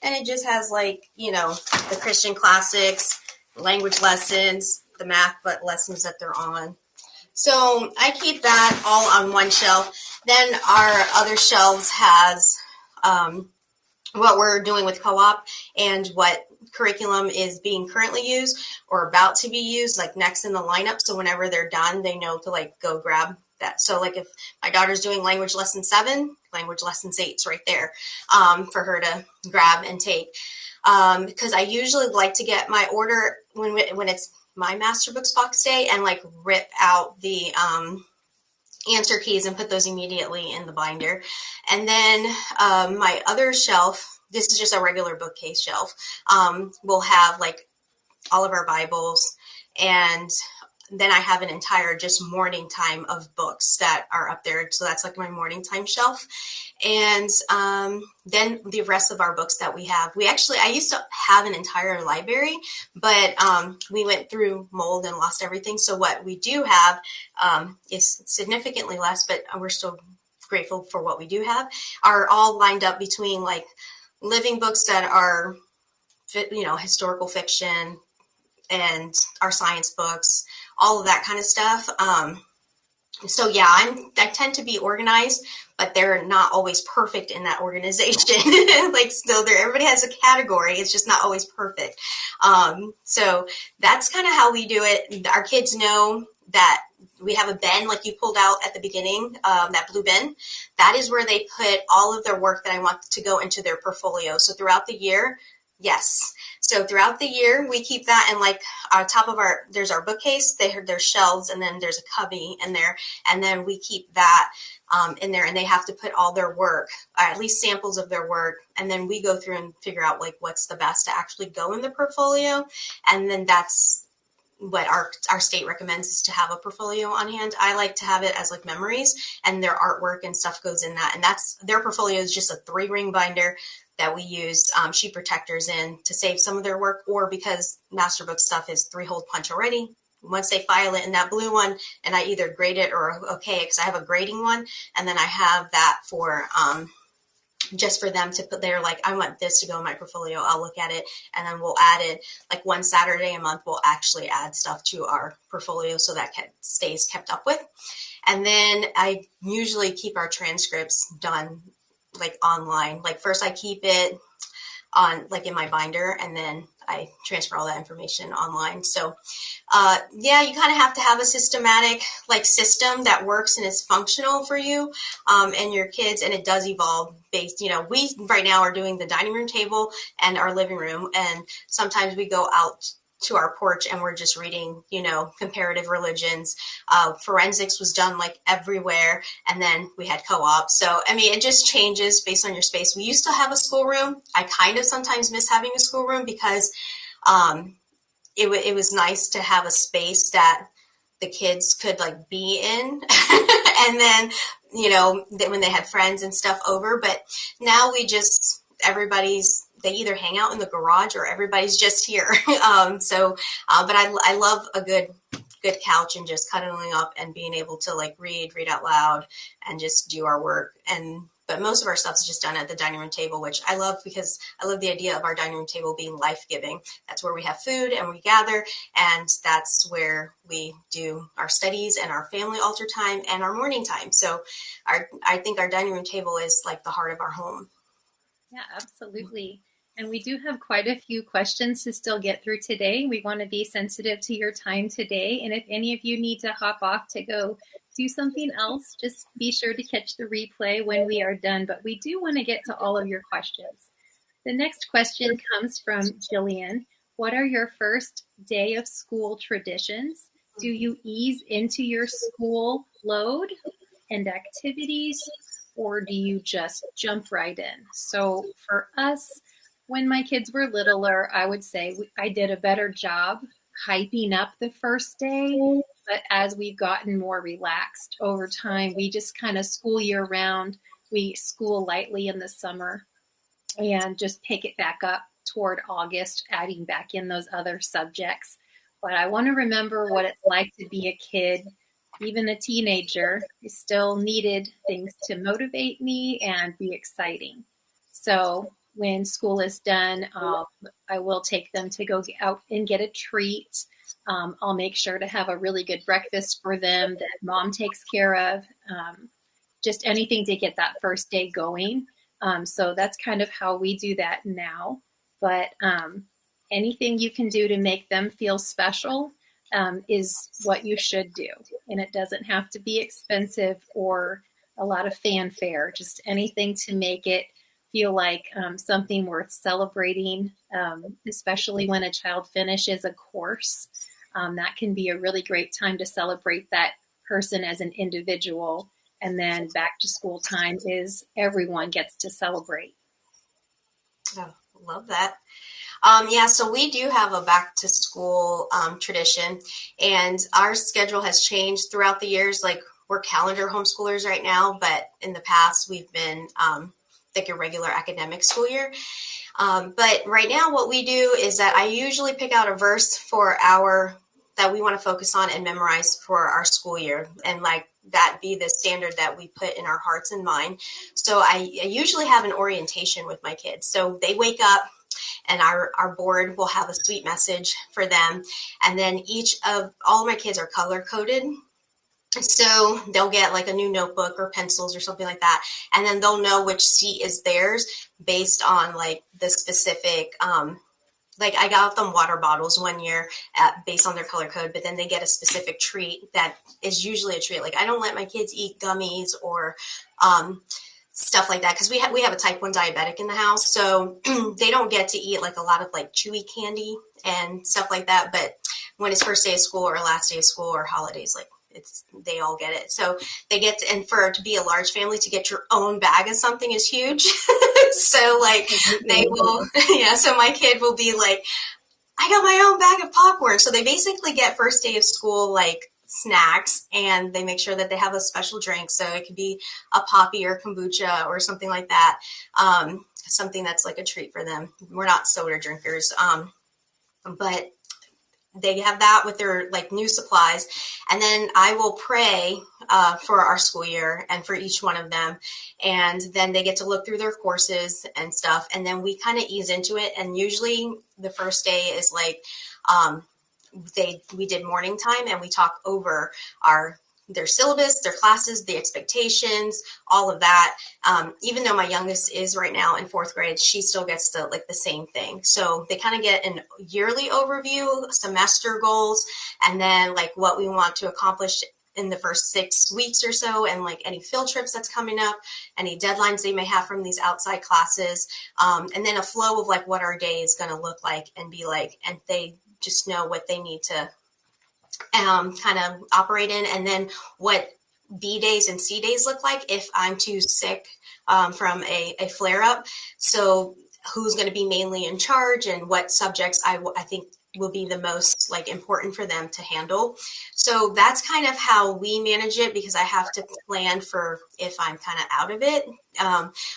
And it just has like, the Christian classics, language lessons, the math lessons that they're on. So I keep that all on one shelf. Then our other shelves has what we're doing with co-op and what curriculum is being currently used or about to be used, like next in the lineup. So whenever they're done, they know to like go grab that. So like if my daughter's doing language lesson 7, language lesson 8's right there for her to grab and take. Because I usually like to get my order when it's my master books box day and like rip out the answer keys and put those immediately in the binder. And then my other shelf, this is just a regular bookcase shelf, will have like all of our Bibles, and then I have an entire just morning time of books that are up there. So that's like my morning time shelf. And then the rest of our books that we have, I used to have an entire library, but we went through mold and lost everything. So what we do have is significantly less, but we're still grateful for what we do have, are all lined up between like living books that are, historical fiction and our science books, all of that kind of stuff. So yeah, I tend to be organized, but they're not always perfect in that organization. Like still there, everybody has a category. It's just not always perfect. So that's kind of how we do it. Our kids know that we have a bin like you pulled out at the beginning, that blue bin. That is where they put all of their work that I want to go into their portfolio. So throughout the year, yes. So throughout the year, we keep that in like on top of there's our bookcase, there's shelves, and then there's a cubby in there. And then we keep that in there, and they have to put all their work, at least samples of their work. And then we go through and figure out like what's the best to actually go in the portfolio. And then that's what our state recommends, is to have a portfolio on hand. I like to have it as like memories, and their artwork and stuff goes in that. And that's their portfolio is just a 3-ring binder that we use sheet protectors in to save some of their work, or because Masterbook stuff is 3-hole punch already. Once they file it in that blue one, and I either grade it or okay, because I have a grading one, and then I have that for just for them to put there, like, I want this to go in my portfolio. I'll look at it, and then we'll add it. Like one Saturday a month, we'll actually add stuff to our portfolio so that stays kept up with. And then I usually keep our transcripts done like online. Like first I keep it on like in my binder, and then I transfer all that information online. So yeah, you kind of have to have a systematic like system that works and is functional for you and your kids, and it does evolve based, we right now are doing the dining room table and our living room, and sometimes we go out to our porch and we're just reading, comparative religions. Forensics was done like everywhere, and then we had co-op. So, I mean, it just changes based on your space. We used to have a schoolroom. I kind of sometimes miss having a schoolroom because it was nice to have a space that the kids could like be in and then, when they had friends and stuff over. But now they either hang out in the garage or everybody's just here. But I love a good couch and just cuddling up and being able to like read out loud and just do our work. But most of our stuff is just done at the dining room table, which I love because I love the idea of our dining room table being life-giving. That's where we have food and we gather, and that's where we do our studies and our family altar time and our morning time. So I think our dining room table is like the heart of our home. Yeah, absolutely. And we do have quite a few questions to still get through today. We want to be sensitive to your time today. And if any of you need to hop off to go do something else, just be sure to catch the replay when we are done. But we do want to get to all of your questions. The next question comes from Jillian. What are your first day of school traditions? Do you ease into your school load and activities, or do you just jump right in? So for us, when my kids were littler, I would say I did a better job hyping up the first day. But as we've gotten more relaxed over time, we just kind of school year round. We school lightly in the summer and just pick it back up toward August, adding back in those other subjects. But I want to remember what it's like to be a kid, even a teenager. I still needed things to motivate me and be exciting. So when school is done, I will take them to go out and get a treat. I'll make sure to have a really good breakfast for them that mom takes care of. Just anything to get that first day going. So that's kind of how we do that now. But anything you can do to make them feel special is what you should do. And it doesn't have to be expensive or a lot of fanfare, just anything to make it feel like something worth celebrating, especially when a child finishes a course. That can be a really great time to celebrate that person as an individual. And then back to school time is everyone gets to celebrate. Oh, love that. Yeah, so we do have a back to school tradition, and our schedule has changed throughout the years. Like, we're calendar homeschoolers right now, but in the past we've been like a regular academic school year. But right now what we do is that I usually pick out a verse for that we want to focus on and memorize for our school year, and like that be the standard that we put in our hearts and mind. So I usually have an orientation with my kids. So they wake up and our board will have a sweet message for them. And then all of my kids are color coded. So they'll get like a new notebook or pencils or something like that. And then they'll know which seat is theirs based on like the specific, like I got them water bottles one year based on their color code, but then they get a specific treat that is usually a treat. Like, I don't let my kids eat gummies or stuff like that, because we have a type 1 diabetic in the house, so they don't get to eat like a lot of like chewy candy and stuff like that. But when it's first day of school or last day of school or holidays, like they all get it. So they get to, and for it to be a large family, to get your own bag of something is huge. So like they will, yeah. So my kid will be like, I got my own bag of popcorn. So they basically get first day of school like snacks, and they make sure that they have a special drink. So it could be a poppy or kombucha or something like that. Something that's like a treat for them. We're not soda drinkers, but they have that with their like new supplies. And then I will pray for our school year and for each one of them. And then they get to look through their courses and stuff. And then we kind of ease into it. And usually the first day is like, we did morning time, and we talk over their syllabus, their classes, the expectations, all of that. Even though my youngest is right now in 4th grade, she still gets to like the same thing. So they kind of get an yearly overview, semester goals, and then like what we want to accomplish in the first 6 weeks or so, and like any field trips that's coming up, any deadlines they may have from these outside classes, and then a flow of like what our day is going to look like and be like, and they just know what they need to kind of operate in, and then what B days and C days look like if I'm too sick from a flare up. So who's going to be mainly in charge, and what subjects I think will be the most like important for them to handle. So that's kind of how we manage it, because I have to plan for if I'm kind of out of it,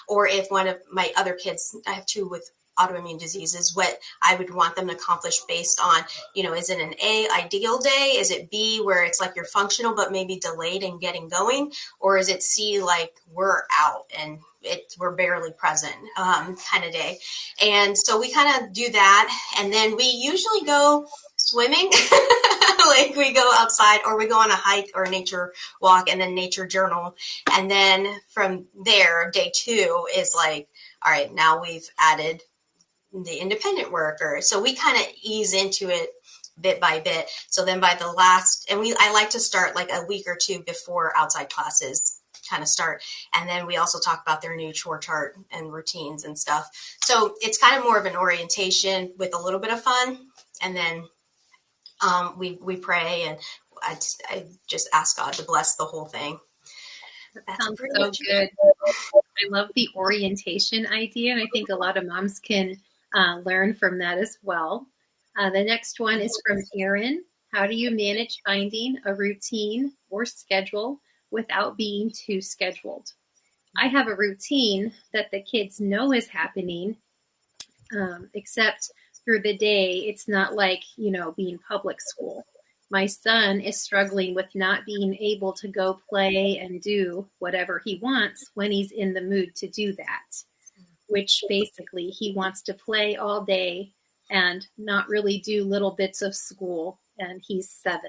or if one of my other kids, I have 2 with autoimmune diseases, what I would want them to accomplish based on, is it an A, ideal day? Is it B, where it's like you're functional but maybe delayed in getting going? Or is it C, like we're out and we're barely present kind of day? And so we kind of do that. And then we usually go swimming. Like we go outside, or we go on a hike or a nature walk, and then nature journal. And then from there, day 2 is like, all right, now we've added the independent worker. So we kind of ease into it bit by bit. So then by the last, and I like to start like a week or 2 before outside classes kind of start. And then we also talk about their new chore chart and routines and stuff. So it's kind of more of an orientation with a little bit of fun. And then we pray, and I just ask God to bless the whole thing. That's Sounds pretty so much good. it. I love the orientation idea, and I think a lot of moms can learn from that as well. The next one is from Erin. How do you manage finding a routine or schedule without being too scheduled? I have a routine that the kids know is happening, except through the day, it's not like, being public school. My son is struggling with not being able to go play and do whatever he wants when he's in the mood to do that, which basically he wants to play all day and not really do little bits of school, and he's 7.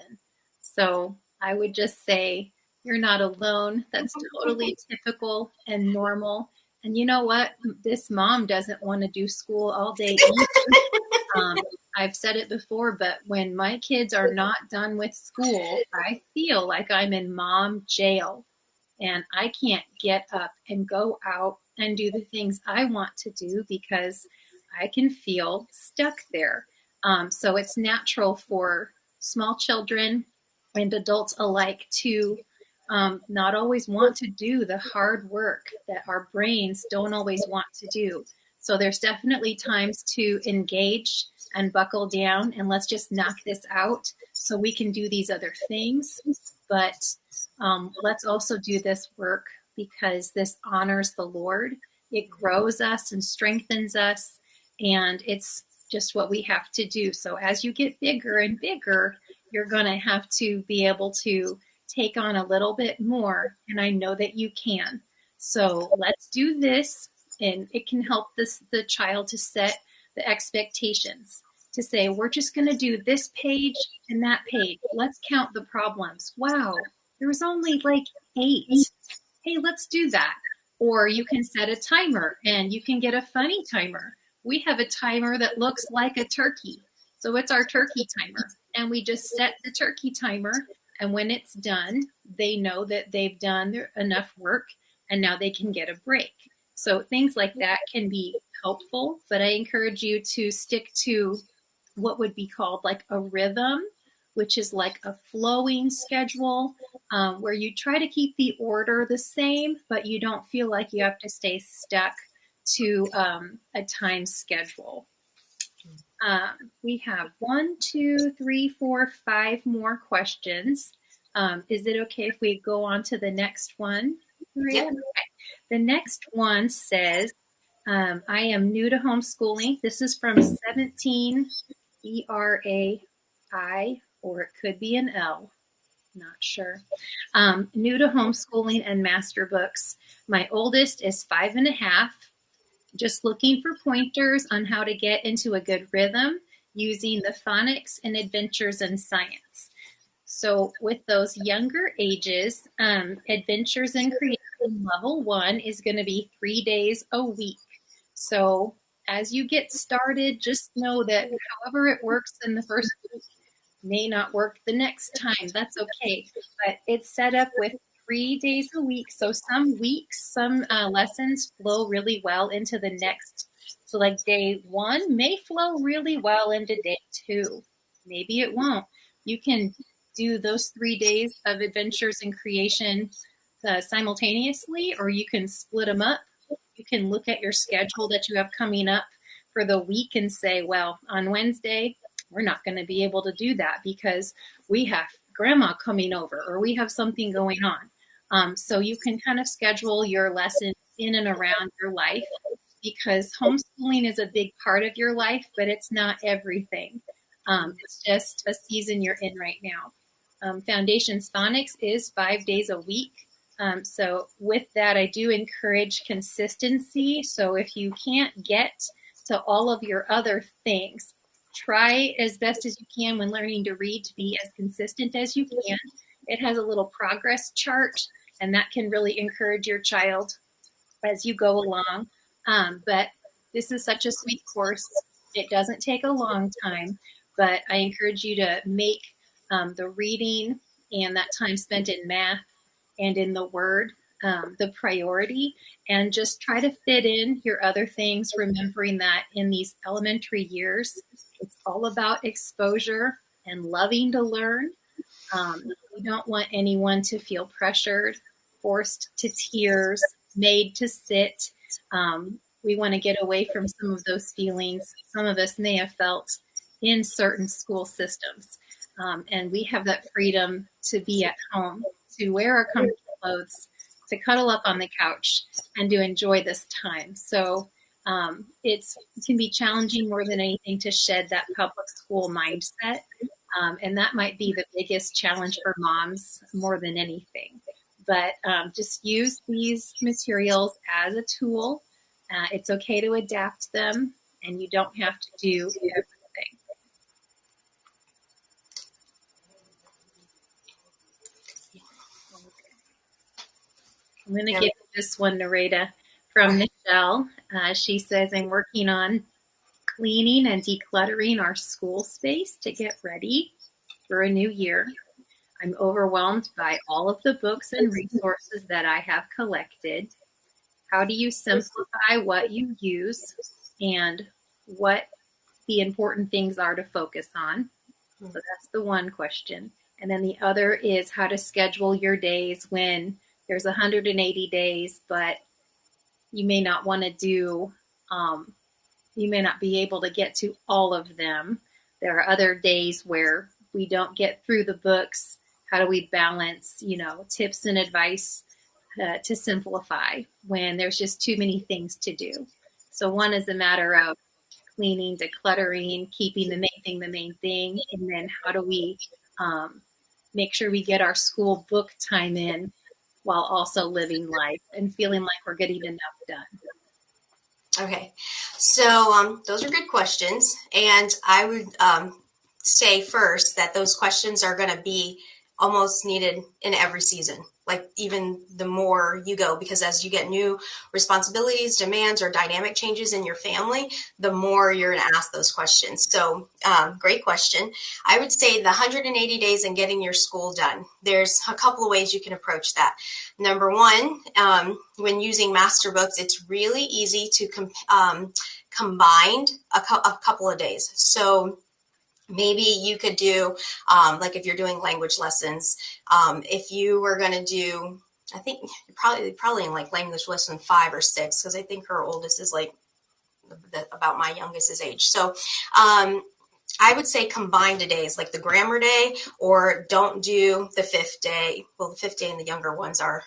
So I would just say you're not alone. That's totally typical and normal. And you know what? This mom doesn't want to do school all day either. I've said it before, but when my kids are not done with school, I feel like I'm in mom jail and I can't get up and go out and do the things I want to do because I can feel stuck there. So it's natural for small children and adults alike to not always want to do the hard work that our brains don't always want to do. So there's definitely times to engage and buckle down and let's just knock this out so we can do these other things. But let's also do this work because this honors the Lord. It grows us and strengthens us, and it's just what we have to do. So as you get bigger and bigger, you're going to have to be able to take on a little bit more, and I know that you can. So let's do this, and it can help the child to set the expectations, to say, we're just going to do this page and that page. Let's count the problems. Wow, there was only like 8. Hey, let's do that. Or you can set a timer and you can get a funny timer. We have a timer that looks like a turkey. So it's our turkey timer. And we just set the turkey timer. And when it's done, they know that they've done enough work and now they can get a break. So things like that can be helpful, but I encourage you to stick to what would be called like a rhythm, which is like a flowing schedule where you try to keep the order the same, but you don't feel like you have to stay stuck to a time schedule. We have 1, 2, 3, 4, 5 more questions. Is it okay if we go on to the next one? Yep. Okay. The next one says, I am new to homeschooling. This is from 17 ERAI, or it could be an L. Not sure. New to homeschooling and master books. My oldest is 5.5. Just looking for pointers on how to get into a good rhythm using the phonics and adventures in science. So with those younger ages, adventures in creation level 1 is going to be 3 days a week. So as you get started, just know that however it works in the first week may not work the next time. That's okay. But it's set up with 3 days a week. So some weeks, some lessons flow really well into the next. So like day 1 may flow really well into day 2. Maybe it won't. You can do those 3 days of adventures and creation simultaneously, or you can split them up. You can look at your schedule that you have coming up for the week and say, well, on Wednesday, we're not going to be able to do that because we have grandma coming over or we have something going on. So you can kind of schedule your lessons in and around your life because homeschooling is a big part of your life, but it's not everything. It's just a season you're in right now. Foundations Phonics is 5 days a week. So with that, I do encourage consistency. So if you can't get to all of your other things, try as best as you can when learning to read to be as consistent as you can. It has a little progress chart, and that can really encourage your child as you go along. But this is such a sweet course. It doesn't take a long time, but I encourage you to make the reading and that time spent in math and in the Word the priority, and just try to fit in your other things, remembering that in these elementary years, it's all about exposure and loving to learn. We don't want anyone to feel pressured forced to tears, made to sit. We want to get away from some of those feelings some of us may have felt in certain school systems. And we have that freedom to be at home, to wear our comfy clothes, to cuddle up on the couch, and to enjoy this time. So it can be challenging more than anything to shed that public school mindset. And that might be the biggest challenge for moms more than anything. But just use these materials as a tool. It's okay to adapt them, and you don't have to do everything. I'm going to give you this one, Nereida, from Michelle. She says, I'm working on cleaning and decluttering our school space to get ready for a new year. I'm overwhelmed by all of the books and resources that I have collected. How do you simplify what you use and what the important things are to focus on? So that's the one question. And then the other is how to schedule your days when there's 180 days, but you may not want to do, you may not be able to get to all of them. There are other days where we don't get through the books. How do we balance, tips and advice to simplify when there's just too many things to do? So one is a matter of cleaning, decluttering, keeping the main thing. And then how do we make sure we get our school book time in while also living life and feeling like we're getting enough done? Okay, so those are good questions. And I would say first that those questions are going to be almost needed in every season, like even the more you go, because as you get new responsibilities, demands, or dynamic changes in your family, the more you're going to ask those questions. So great question. I would say the 180 days and getting your school done. There's a couple of ways you can approach that. Number one, when using master books, it's really easy to combine a couple of days. So maybe you could do, like if you're doing language lessons, if you were going to do, I think probably in like language lesson 5 or 6, because I think her oldest is like about my youngest's age. So I would say combine the days, like the grammar day, or don't do the 5th day. Well, the 5th day and the younger ones are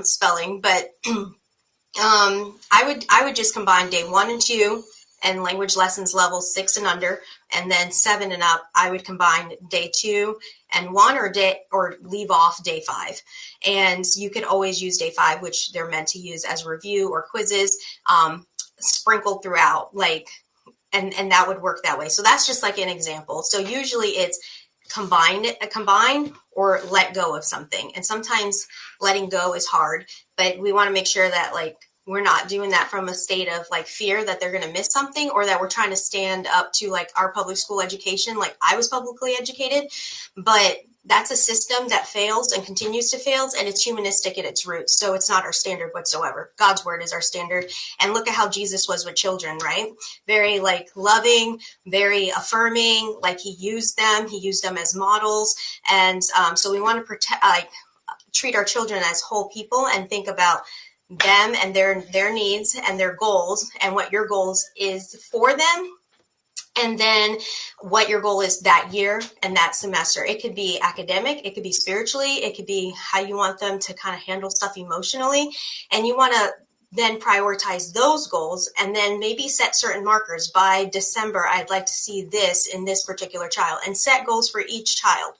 spelling, but I would just combine day 1 and 2 and language lessons level 6 and under, and then 7 and up. I would combine day 2 and 1, or leave off day 5. And you could always use day 5, which they're meant to use as review or quizzes, sprinkled throughout, and that would work that way. So that's just like an example. So usually it's combine or let go of something. And sometimes letting go is hard, but we want to make sure that we're not doing that from a state of fear that they're going to miss something, or that we're trying to stand up to our public school education. I was publicly educated, but that's a system that fails and continues to fail, and it's humanistic at its roots. So it's not our standard whatsoever. God's word is our standard. And look at how Jesus was with children, right? Very loving, very affirming, he used them as models. And so we want to treat our children as whole people and think about them and their needs and their goals, and what your goals is for them, and then what your goal is that year and that semester. It could be academic, it could be spiritually, it could be how you want them to kind of handle stuff emotionally, and you want to then prioritize those goals, and then maybe set certain markers. By December, I'd like to see this in this particular child, and set goals for each child.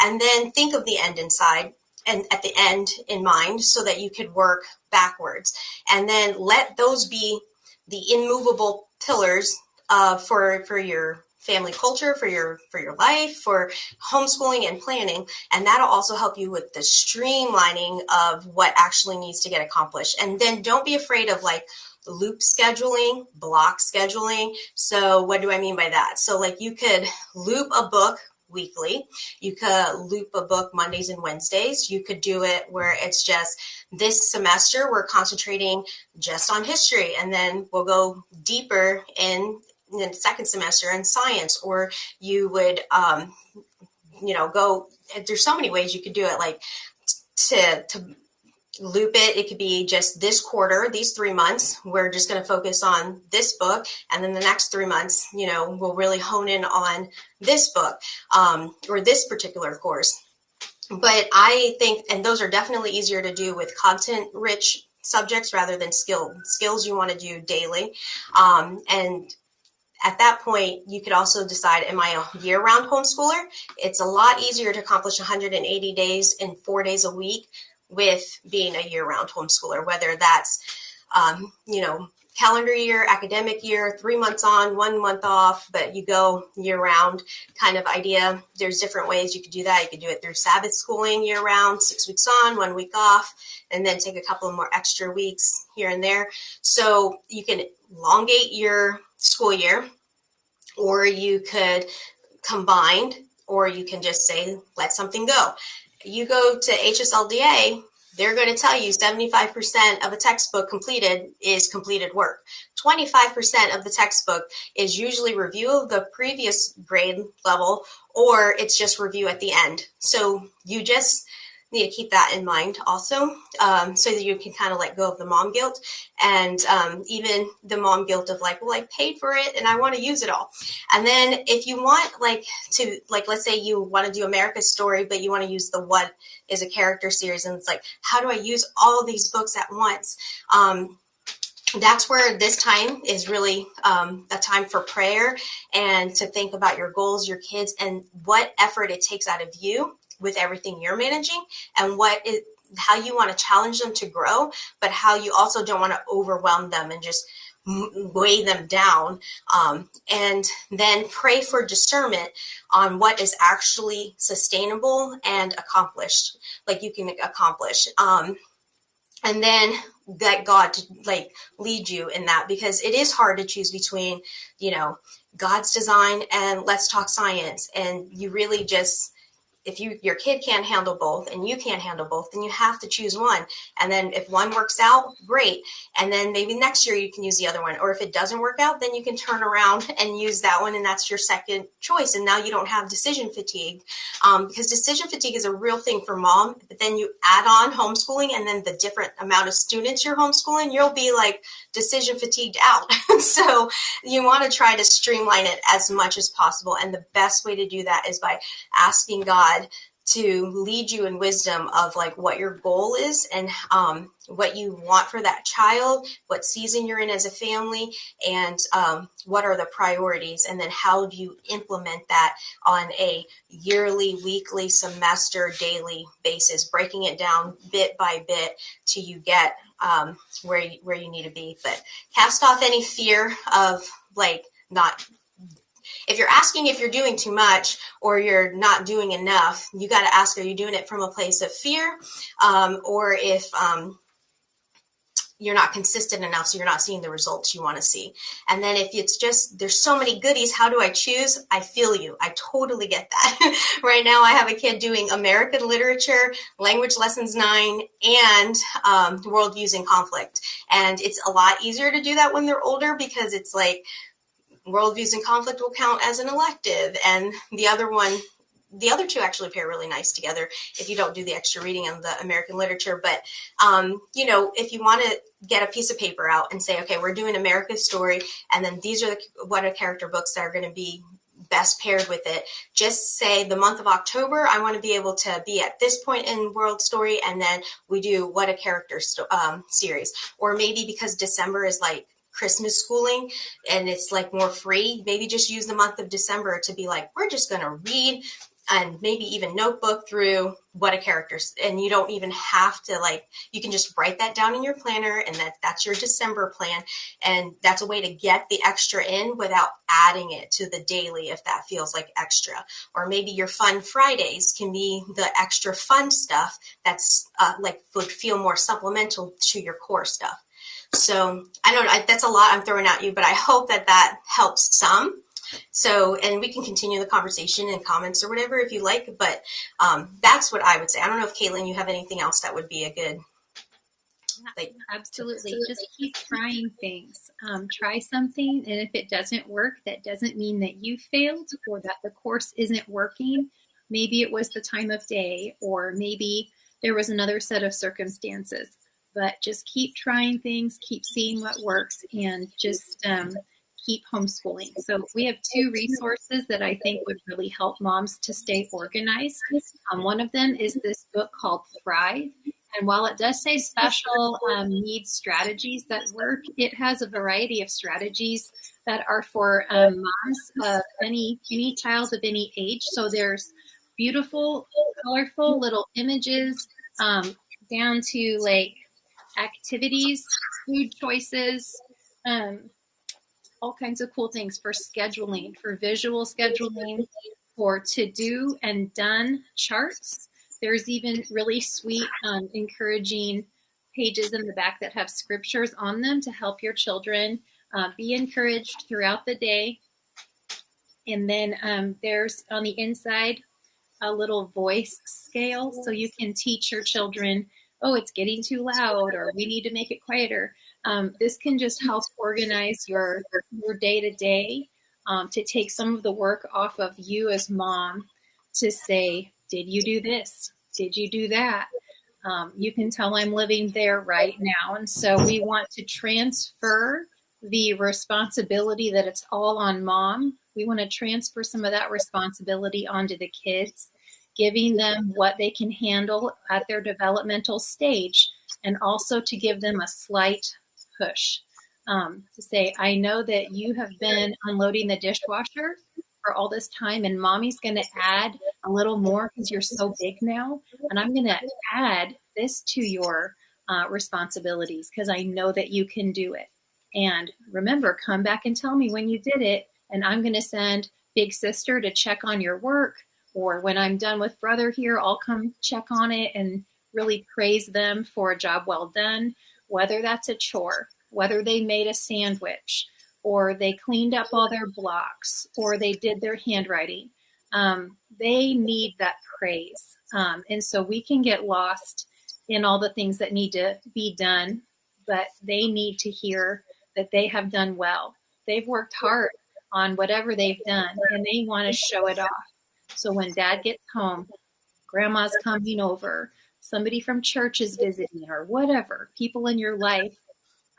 And then think of the end inside, and at the end in mind, so that you could work backwards. And then let those be the immovable pillars for your family culture, for your life, for homeschooling and planning. And that'll also help you with the streamlining of what actually needs to get accomplished. And then don't be afraid of loop scheduling, block scheduling. So what do I mean by that? So you could loop a book weekly. You could loop a book Mondays and Wednesdays. You could do it where it's just this semester we're concentrating just on history, and then we'll go deeper in the second semester in science. Or you would go, there's so many ways you could do it, to loop it. It could be just this quarter, these 3 months, we're just going to focus on this book. And then the next 3 months, we'll really hone in on this book, or this particular course. But I think, and those are definitely easier to do with content rich subjects rather than skills you want to do daily. And at that point, you could also decide, am I a year-round homeschooler? It's a lot easier to accomplish 180 days in 4 days a week with being a year-round homeschooler, whether that's, calendar year, academic year, 3 months on, 1 month off, but you go year-round kind of idea. There's different ways you could do that. You could do it through Sabbath schooling year-round, 6 weeks on, 1 week off, and then take a couple of more extra weeks here and there. So you can elongate your school year, or you could combine, or you can just say, let something go. You go to HSLDA, they're going to tell you 75% of a textbook completed is completed work. 25% of the textbook is usually review of the previous grade level, or it's just review at the end. So you just need to keep that in mind also, so that you can kind of let go of the mom guilt, and even the mom guilt of like, well, I paid for it and I want to use it all. And then if you want let's say you want to do America's Story, but you want to use the What is a Character series, and it's like, how do I use all of these books at once? That's where this time is really a time for prayer and to think about your goals, your kids, and what effort it takes out of you with everything you're managing, and how you want to challenge them to grow, but how you also don't want to overwhelm them and just weigh them down. And then pray for discernment on what is actually sustainable and accomplished, like you can accomplish. And then let God lead you in that, because it is hard to choose between, God's design and let's talk science. And you really just, if your kid can't handle both and you can't handle both, then you have to choose one. And then if one works out, great. And then maybe next year you can use the other one. Or if it doesn't work out, then you can turn around and use that one, and that's your second choice. And now you don't have decision fatigue, because decision fatigue is a real thing for mom. But then you add on homeschooling, and then the different amount of students you're homeschooling, you'll be like decision fatigued out. So you want to try to streamline it as much as possible. And the best way to do that is by asking God to lead you in wisdom of like what your goal is, and what you want for that child, what season you're in as a family, and what are the priorities, and then how do you implement that on a yearly, weekly, semester, daily basis, breaking it down bit by bit till you get where you need to be. But cast off any fear of not. If you're asking if you're doing too much or you're not doing enough, you got to ask, are you doing it from a place of fear? Or if you're not consistent enough, so you're not seeing the results you want to see. And then if it's just, there's so many goodies, how do I choose? I feel you. I totally get that. Right now I have a kid doing American literature, language lessons 9, and worldviews in conflict. And it's a lot easier to do that when they're older, because it's like, worldviews in conflict will count as an elective, and the other two actually pair really nice together if you don't do the extra reading on the American literature. But if you want to get a piece of paper out and say, okay, we're doing America's Story, and then these are what are character books that are going to be best paired with it. Just say the month of October, I want to be able to be at this point in World Story, and then we do what a character series. Or maybe because December is like Christmas schooling and it's like more free, maybe just use the month of December to be like, we're just going to read and maybe even notebook through what a character, and you don't even have to you can just write that down in your planner, and that's your December plan. And that's a way to get the extra in without adding it to the daily if that feels like extra. Or maybe your fun Fridays can be the extra fun stuff that's would feel more supplemental to your core stuff. So I don't know, that's a lot I'm throwing at you, but I hope that helps some. So, and we can continue the conversation in comments or whatever if you like, but that's what I would say. I don't know if Katelyn, you have anything else that would be a good, Absolutely. Just keep trying things. Try something, and if it doesn't work, that doesn't mean that you failed or that the course isn't working. Maybe it was the time of day, or maybe there was another set of circumstances. But just keep trying things, keep seeing what works, and just keep homeschooling. So we have two resources that I think would really help moms to stay organized. One of them is this book called Thrive. And while it does say special needs strategies that work, it has a variety of strategies that are for moms of any child of any age. So there's beautiful, colorful little images down to like activities, food choices, all kinds of cool things for scheduling, for visual scheduling, for to-do and done charts. There's even really sweet, encouraging pages in the back that have scriptures on them to help your children be encouraged throughout the day. And then there's on the inside a little voice scale so you can teach your children, oh, it's getting too loud, or we need to make it quieter. This can just help organize your day to day, to take some of the work off of you as mom to say, did you do this? Did you do that? You can tell I'm living there right now. And so we want to transfer the responsibility that it's all on mom. We want to transfer some of that responsibility onto the kids, giving them what they can handle at their developmental stage, and also to give them a slight push to say, I know that you have been unloading the dishwasher for all this time, and mommy's going to add a little more because you're so big now, and I'm going to add this to your responsibilities because I know that you can do it. And remember, come back and tell me when you did it, and I'm going to send big sister to check on your work, or when I'm done with brother here, I'll come check on it and really praise them for a job well done, whether that's a chore, whether they made a sandwich, or they cleaned up all their blocks, or they did their handwriting. They need that praise. And so we can get lost in all the things that need to be done, but they need to hear that they have done well. They've worked hard on whatever they've done, and they want to show it off. So when dad gets home, grandma's coming over, somebody from church is visiting, or whatever, people in your life,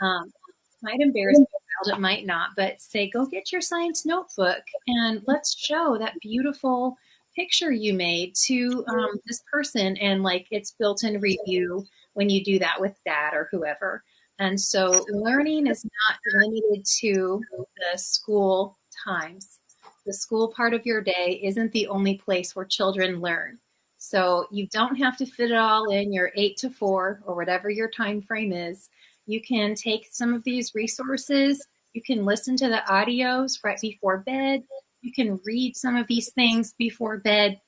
might embarrass the child, it might not, but say, go get your science notebook and let's show that beautiful picture you made to this person. And like it's built-in review when you do that with dad or whoever. And so learning is not limited to the school times. The school part of your day isn't the only place where children learn. So you don't have to fit it all in your 8 to 4 or whatever your time frame is. You can take some of these resources. You can listen to the audios right before bed. You can read some of these things before bed.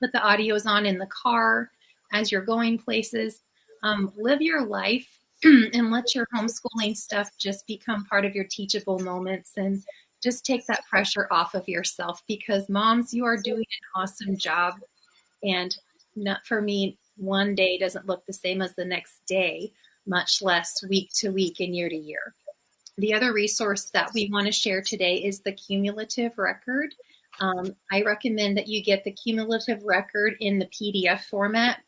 Put the audios on in the car as you're going places. Live your life and let your homeschooling stuff just become part of your teachable moments, and just take that pressure off of yourself, because moms, you are doing an awesome job. And not for me, one day doesn't look the same as the next day, much less week to week and year to year. The other resource that we want to share today is the cumulative record. I recommend that you get the cumulative record in the PDF format.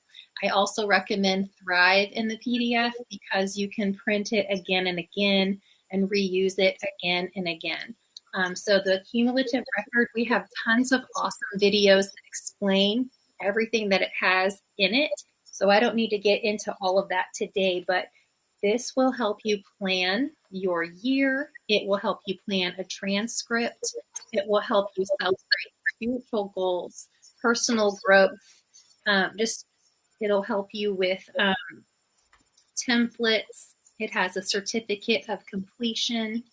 I also recommend Thrive in the PDF because you can print it again and again and reuse it again and again. So the cumulative record, we have tons of awesome videos that explain everything that it has in it. So I don't need to get into all of that today, but this will help you plan your year. It will help you plan a transcript. It will help you celebrate spiritual goals, personal growth. It'll help you with templates. It has a certificate of completion.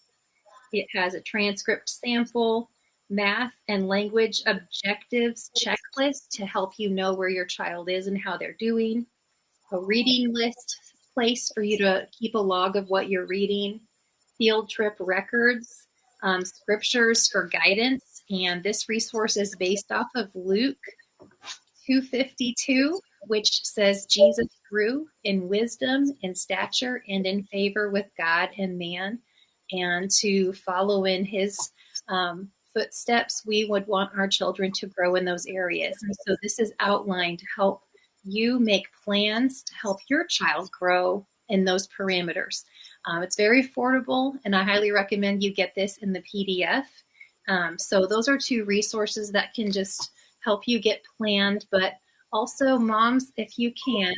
It has a transcript sample, math and language objectives checklist to help you know where your child is and how they're doing, a reading list place for you to keep a log of what you're reading, field trip records, scriptures for guidance. And this resource is based off of Luke 2:52, which says Jesus grew in wisdom, in stature, and in favor with God and man. And to follow in his footsteps, we would want our children to grow in those areas. And so this is outlined to help you make plans to help your child grow in those parameters. It's very affordable, and I highly recommend you get this in the PDF. So those are two resources that can just help you get planned. But also, moms, if you can,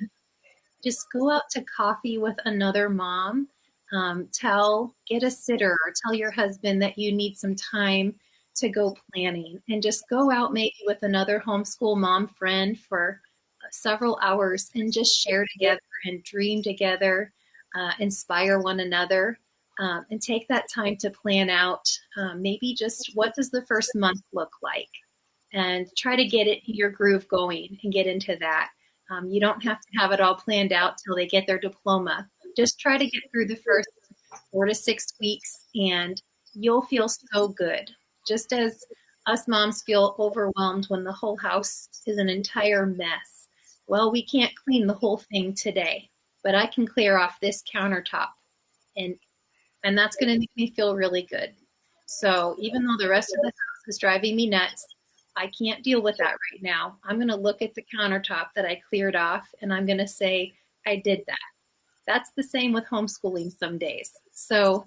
just go out to coffee with another mom. Get a sitter or tell your husband that you need some time to go planning, and just go out maybe with another homeschool mom friend for several hours and just share together and dream together, inspire one another, and take that time to plan out maybe just what does the first month look like, and try to get your groove going and get into that. You don't have to have it all planned out till they get their diploma. Just try to get through the first 4 to 6 weeks, and you'll feel so good. Just as us moms feel overwhelmed when the whole house is an entire mess. Well, we can't clean the whole thing today, but I can clear off this countertop, and and that's going to make me feel really good. So even though the rest of the house is driving me nuts, I can't deal with that right now. I'm going to look at the countertop that I cleared off, and I'm going to say, I did that. That's the same with homeschooling some days. So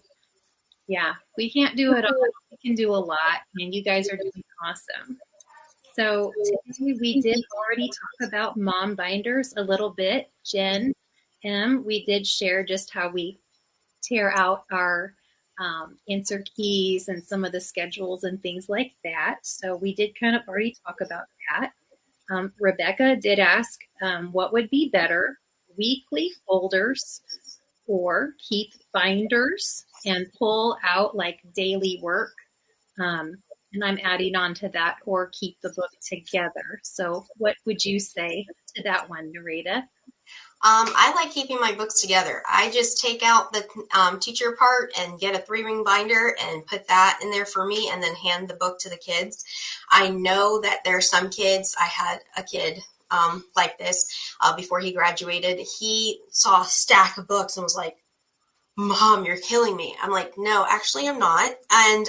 yeah, we can't do it all. We can do a lot, and you guys are doing awesome. So today we did already talk about mom binders a little bit. Jen M, we did share just how we tear out our answer keys and some of the schedules and things like that. So we did kind of already talk about that. Rebecca did ask what would be better, weekly folders or keep binders and pull out like daily work. And I'm adding on to that, or keep the book together. So what would you say to that one, Nereida? I like keeping my books together. I just take out the teacher part and get a 3-ring binder and put that in there for me, and then hand the book to the kids. I know that there are some kids. I had a kid like this before he graduated. He saw a stack of books and was like, Mom, you're killing me. I'm like, no, actually I'm not. And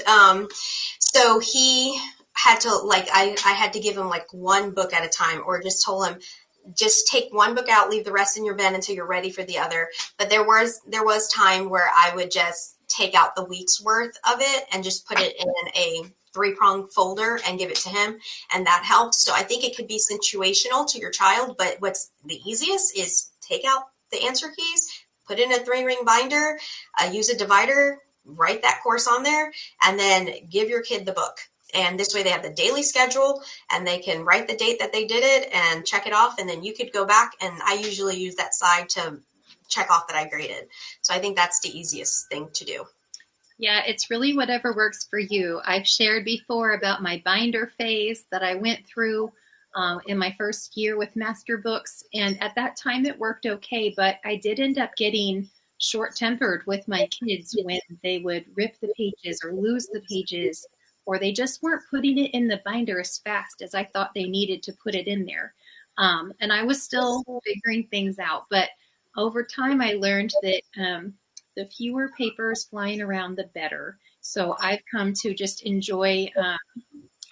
so he had to, like, I had to give him like one book at a time, or just told him, just take one book out, leave the rest in your bin until you're ready for the other. But there was time where I would just take out the week's worth of it and just put it in a 3-pronged folder and give it to him, and that helped. So I think it could be situational to your child, but what's the easiest is take out the answer keys, put in a 3-ring binder, use a divider, write that course on there, and then give your kid the book. And this way they have the daily schedule, and they can write the date that they did it and check it off. And then you could go back, and I usually use that side to check off that I graded. So I think that's the easiest thing to do. Yeah, it's really whatever works for you. I've shared before about my binder phase that I went through in my first year with master books. And at that time it worked okay, but I did end up getting short-tempered with my kids when they would rip the pages or lose the pages, or they just weren't putting it in the binder as fast as I thought they needed to put it in there. And I was still figuring things out, but over time I learned that the fewer papers flying around, the better. So I've come to just enjoy,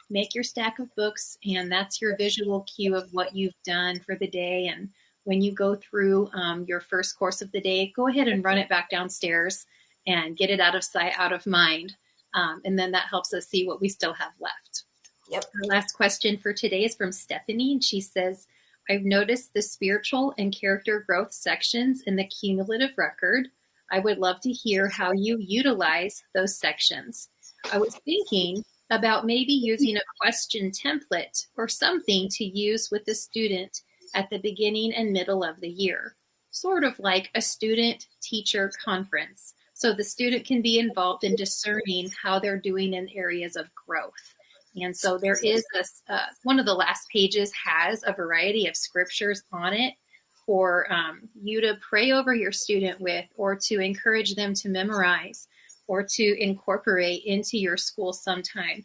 make your stack of books, and that's your visual cue of what you've done for the day. And when you go through your first course of the day, go ahead and run it back downstairs and get it out of sight, out of mind. And then that helps us see what we still have left. Yep. Our last question for today is from Stephanie, and she says, I've noticed the spiritual and character growth sections in the cumulative record. I would love to hear how you utilize those sections. I was thinking about maybe using a question template or something to use with the student at the beginning and middle of the year, sort of like a student-teacher conference, so the student can be involved in discerning how they're doing in areas of growth. And so there is one of the last pages has a variety of scriptures on it for you to pray over your student with, or to encourage them to memorize, or to incorporate into your school sometime.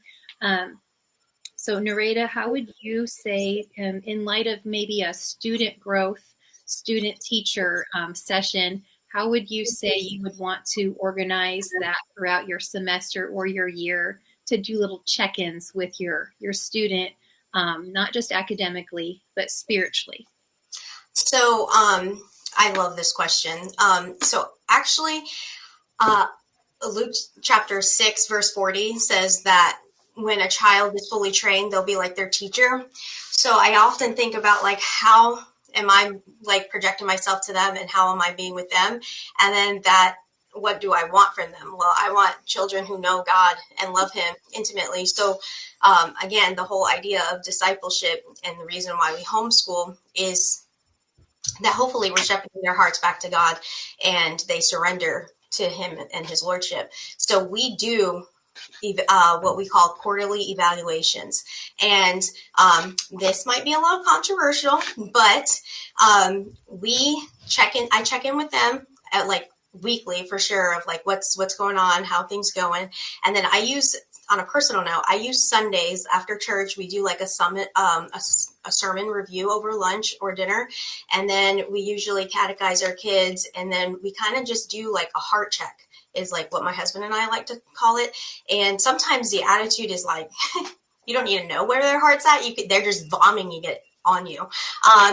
So Nereida, how would you say, in light of maybe a student growth, student teacher session, how would you say you would want to organize that throughout your semester or your year to do little check-ins with your student, not just academically, but spiritually? So I love this question. So actually, Luke chapter 6, verse 40 says that when a child is fully trained, they'll be like their teacher. So I often think about like, how am I like projecting myself to them, and how am I being with them? And then what do I want from them? Well, I want children who know God and love him intimately. So again, the whole idea of discipleship and the reason why we homeschool is that hopefully we're shepherding their hearts back to God, and they surrender to him and his lordship. So we do what we call quarterly evaluations. And this might be a little controversial, but I check in with them at like weekly for sure, of like what's going on, how things going. And then on a personal note, I use Sundays after church. We do like a summit, a sermon review over lunch or dinner. And then we usually catechize our kids. And then we kind of just do like a heart check, is like what my husband and I like to call it. And sometimes the attitude is like, you don't need to know where their heart's at. They're just vomiting it on you.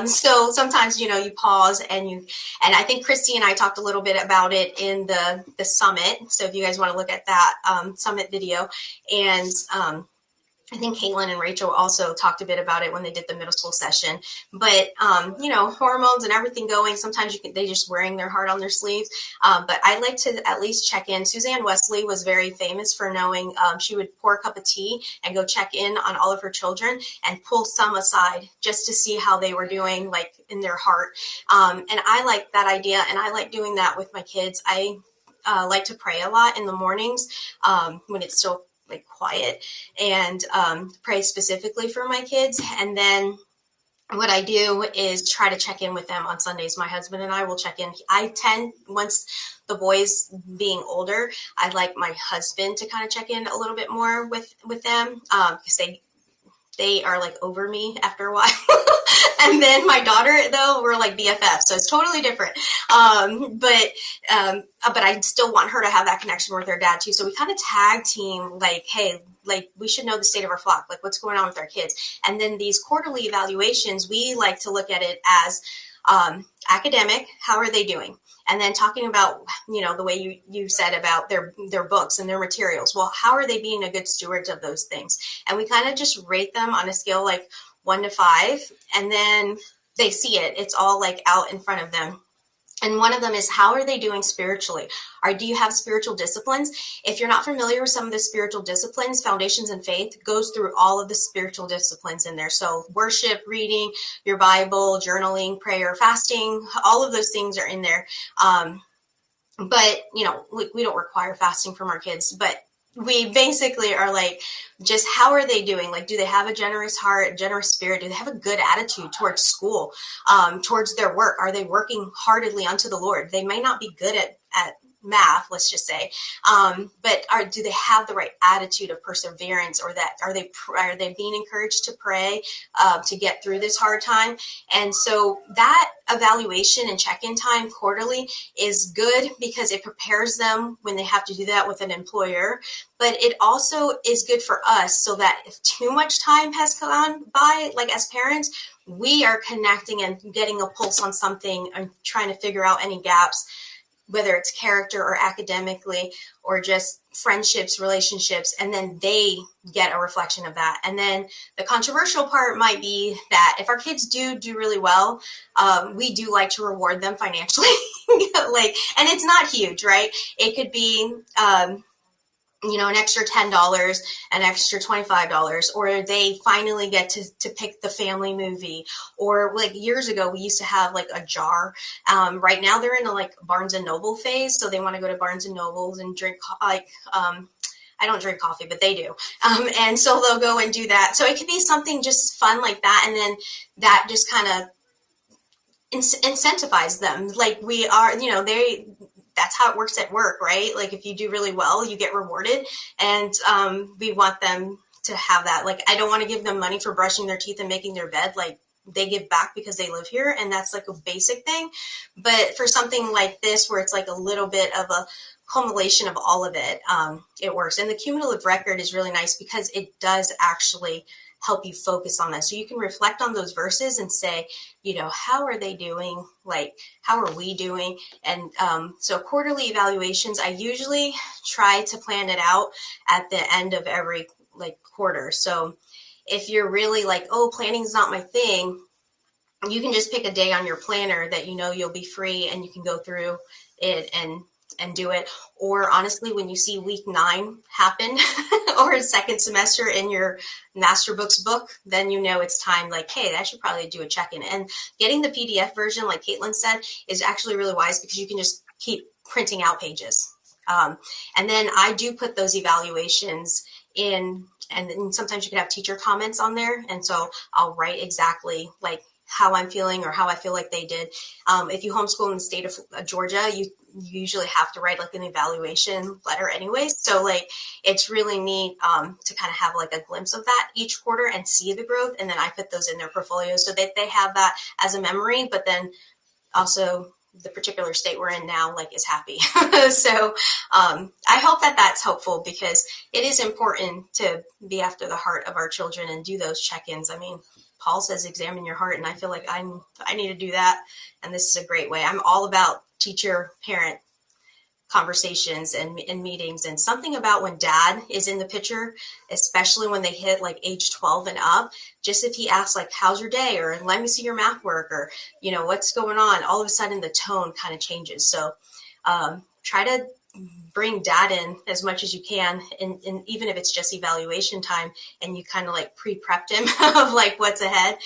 So sometimes, you pause and I think Christy and I talked a little bit about it in the summit. So if you guys want to look at that summit video, and I think Katelyn and Rachel also talked a bit about it when they did the middle school session. But, hormones and everything going, sometimes they just wearing their heart on their sleeves. But I like to at least check in. Suzanne Wesley was very famous for knowing she would pour a cup of tea and go check in on all of her children and pull some aside just to see how they were doing, like in their heart. And I like that idea, and I like doing that with my kids. I like to pray a lot in the mornings when it's still like quiet, and pray specifically for my kids. And then what I do is try to check in with them on Sundays. My husband and I will check in. Once the boys being older, I'd like my husband to kind of check in a little bit more with them, because they are like over me after a while. And then my daughter, though, we're like BFFs, so it's totally different. But I still want her to have that connection with her dad too. So we kind of tag team, like, hey, like we should know the state of our flock, like what's going on with our kids. And then these quarterly evaluations, we like to look at it as academic. How are they doing? And then talking about, the way you said about their books and their materials. Well, how are they being a good steward of those things? And we kind of just rate them on a scale like 1 to 5, and then they see it. It's all like out in front of them. And one of them is, how are they doing spiritually? Do you have spiritual disciplines? If you're not familiar with some of the spiritual disciplines, Foundations in Faith goes through all of the spiritual disciplines in there. So worship, reading your Bible, journaling, prayer, fasting, all of those things are in there. But, we don't require fasting from our kids, but we basically are like, just how are they doing? Like, do they have a generous heart, a generous spirit? Do they have a good attitude towards school, towards their work? Are they working heartedly unto the Lord? They may not be good at math, let's just say, but do they have the right attitude of perseverance, or that are they being encouraged to pray to get through this hard time? And so that evaluation and check-in time quarterly is good because it prepares them when they have to do that with an employer, but it also is good for us, so that if too much time has gone by, like as parents, we are connecting and getting a pulse on something and trying to figure out any gaps, whether it's character or academically or just friendships, relationships, and then they get a reflection of that. And then the controversial part might be that if our kids do really well, we do like to reward them financially. And it's not huge, right? It could be, an extra $10, an extra $25, or they finally get to pick the family movie. Or like years ago, we used to have like a jar. Right now they're in a like Barnes and Noble phase. So they want to go to Barnes and Nobles and drink I don't drink coffee, but they do. And so they'll go and do that. So it could be something just fun like that. And then that just kind of incentivize them. Like we are, that's how it works at work, right? Like if you do really well, you get rewarded, and we want them to have that. Like, I don't want to give them money for brushing their teeth and making their bed. Like, they give back because they live here, and that's like a basic thing. But for something like this, where it's like a little bit of a culmination of all of it, it works. And the cumulative record is really nice because it does actually help you focus on that. So you can reflect on those verses and say, how are they doing? Like, how are we doing? And so quarterly evaluations, I usually try to plan it out at the end of every quarter. So if you're really like, oh, planning's not my thing, you can just pick a day on your planner that you'll be free and you can go through it and do it. Or honestly, when you see week 9 happen or second semester in your master books book, then it's time, like, hey, I should probably do a check-in. And getting the PDF version, like Katelyn said, is actually really wise because you can just keep printing out pages. And then I do put those evaluations in, and then sometimes you can have teacher comments on there. And so I'll write exactly like how I'm feeling or how I feel like they did. If you homeschool in the state of Georgia, you usually have to write like an evaluation letter anyways. So like, it's really neat to kind of have like a glimpse of that each quarter and see the growth. And then I put those in their portfolios so that they have that as a memory, but then also the particular state we're in now, like, is happy. So I hope that that's helpful because it is important to be after the heart of our children and do those check-ins. I mean, Paul says, examine your heart. And I feel like I need to do that. And this is a great way. I'm all about teacher-parent conversations and meetings, and something about when dad is in the picture, especially when they hit like age 12 and up, just if he asks like, how's your day? Or let me see your math work, or, what's going on? All of a sudden the tone kind of changes. So try to bring dad in as much as you can. And even if it's just evaluation time and you kind of like pre-prepped him of like what's ahead.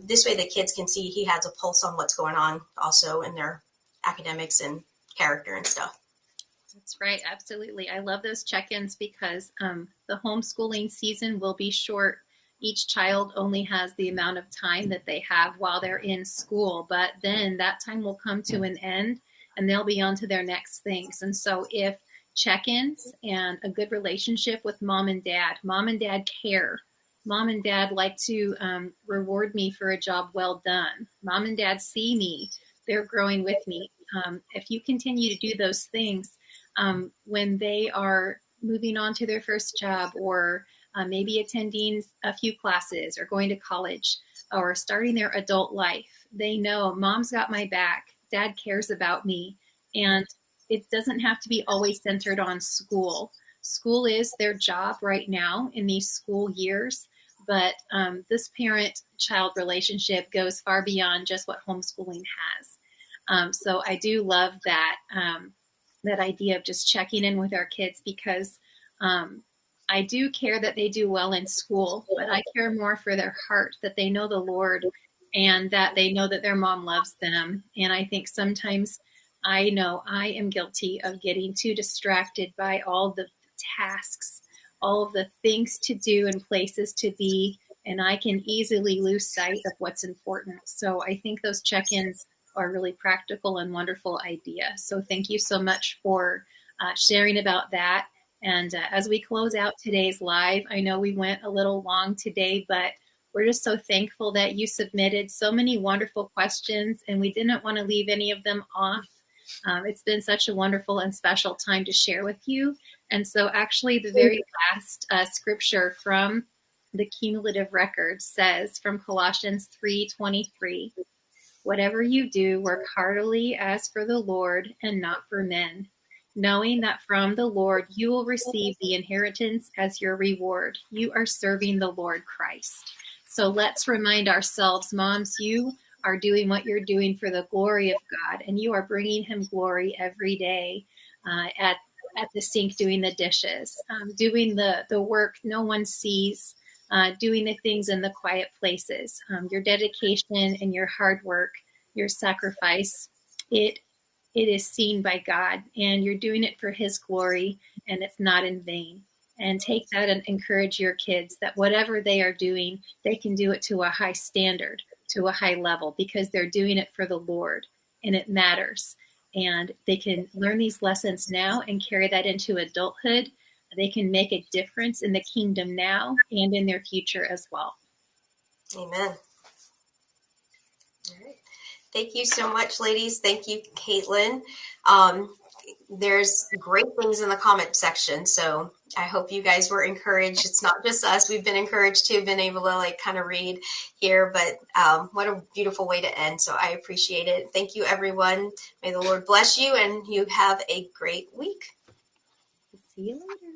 This way the kids can see he has a pulse on what's going on also in their academics and character and stuff. That's right. Absolutely. I love those check-ins because the homeschooling season will be short. Each child only has the amount of time that they have while they're in school, but then that time will come to an end and they'll be on to their next things. And so if check-ins and a good relationship with mom and dad care. Mom and dad like to reward me for a job well done. Mom and dad see me. They're growing with me. If you continue to do those things, when they are moving on to their first job or maybe attending a few classes or going to college or starting their adult life, they know mom's got my back, dad cares about me, and it doesn't have to be always centered on school. School is their job right now in these school years, but this parent-child relationship goes far beyond just what homeschooling has. So I do love that that idea of just checking in with our kids because I do care that they do well in school, but I care more for their heart, that they know the Lord and that they know that their mom loves them. And I think sometimes I know I am guilty of getting too distracted by all the tasks, all of the things to do and places to be, and I can easily lose sight of what's important. So I think those check-ins are a really practical and wonderful idea. So thank you so much for sharing about that. And as we close out today's live, I know we went a little long today, but we're just so thankful that you submitted so many wonderful questions and we didn't want to leave any of them off. It's been such a wonderful and special time to share with you. And so actually the very last scripture from the cumulative record says from Colossians 3:23, whatever you do, work heartily as for the Lord and not for men, knowing that from the Lord you will receive the inheritance as your reward. You are serving the Lord Christ. So let's remind ourselves, moms, you are doing what you're doing for the glory of God, and you are bringing him glory every day at the sink, doing the dishes, doing the work no one sees, doing the things in the quiet places. Your dedication and your hard work, your sacrifice, it is seen by God, and you're doing it for his glory, and it's not in vain. And take that and encourage your kids that whatever they are doing, they can do it to a high standard, to a high level, because they're doing it for the Lord, and it matters. And they can learn these lessons now and carry that into adulthood. They can make a difference in the kingdom now and in their future as well. Amen. All right. Thank you so much, ladies. Thank you, Katelyn. there's great things in the comment section. So I hope you guys were encouraged. It's not just us. We've been encouraged too, been able to like kind of read here, but what a beautiful way to end. So I appreciate it. Thank you, everyone. May the Lord bless you and you have a great week. See you later.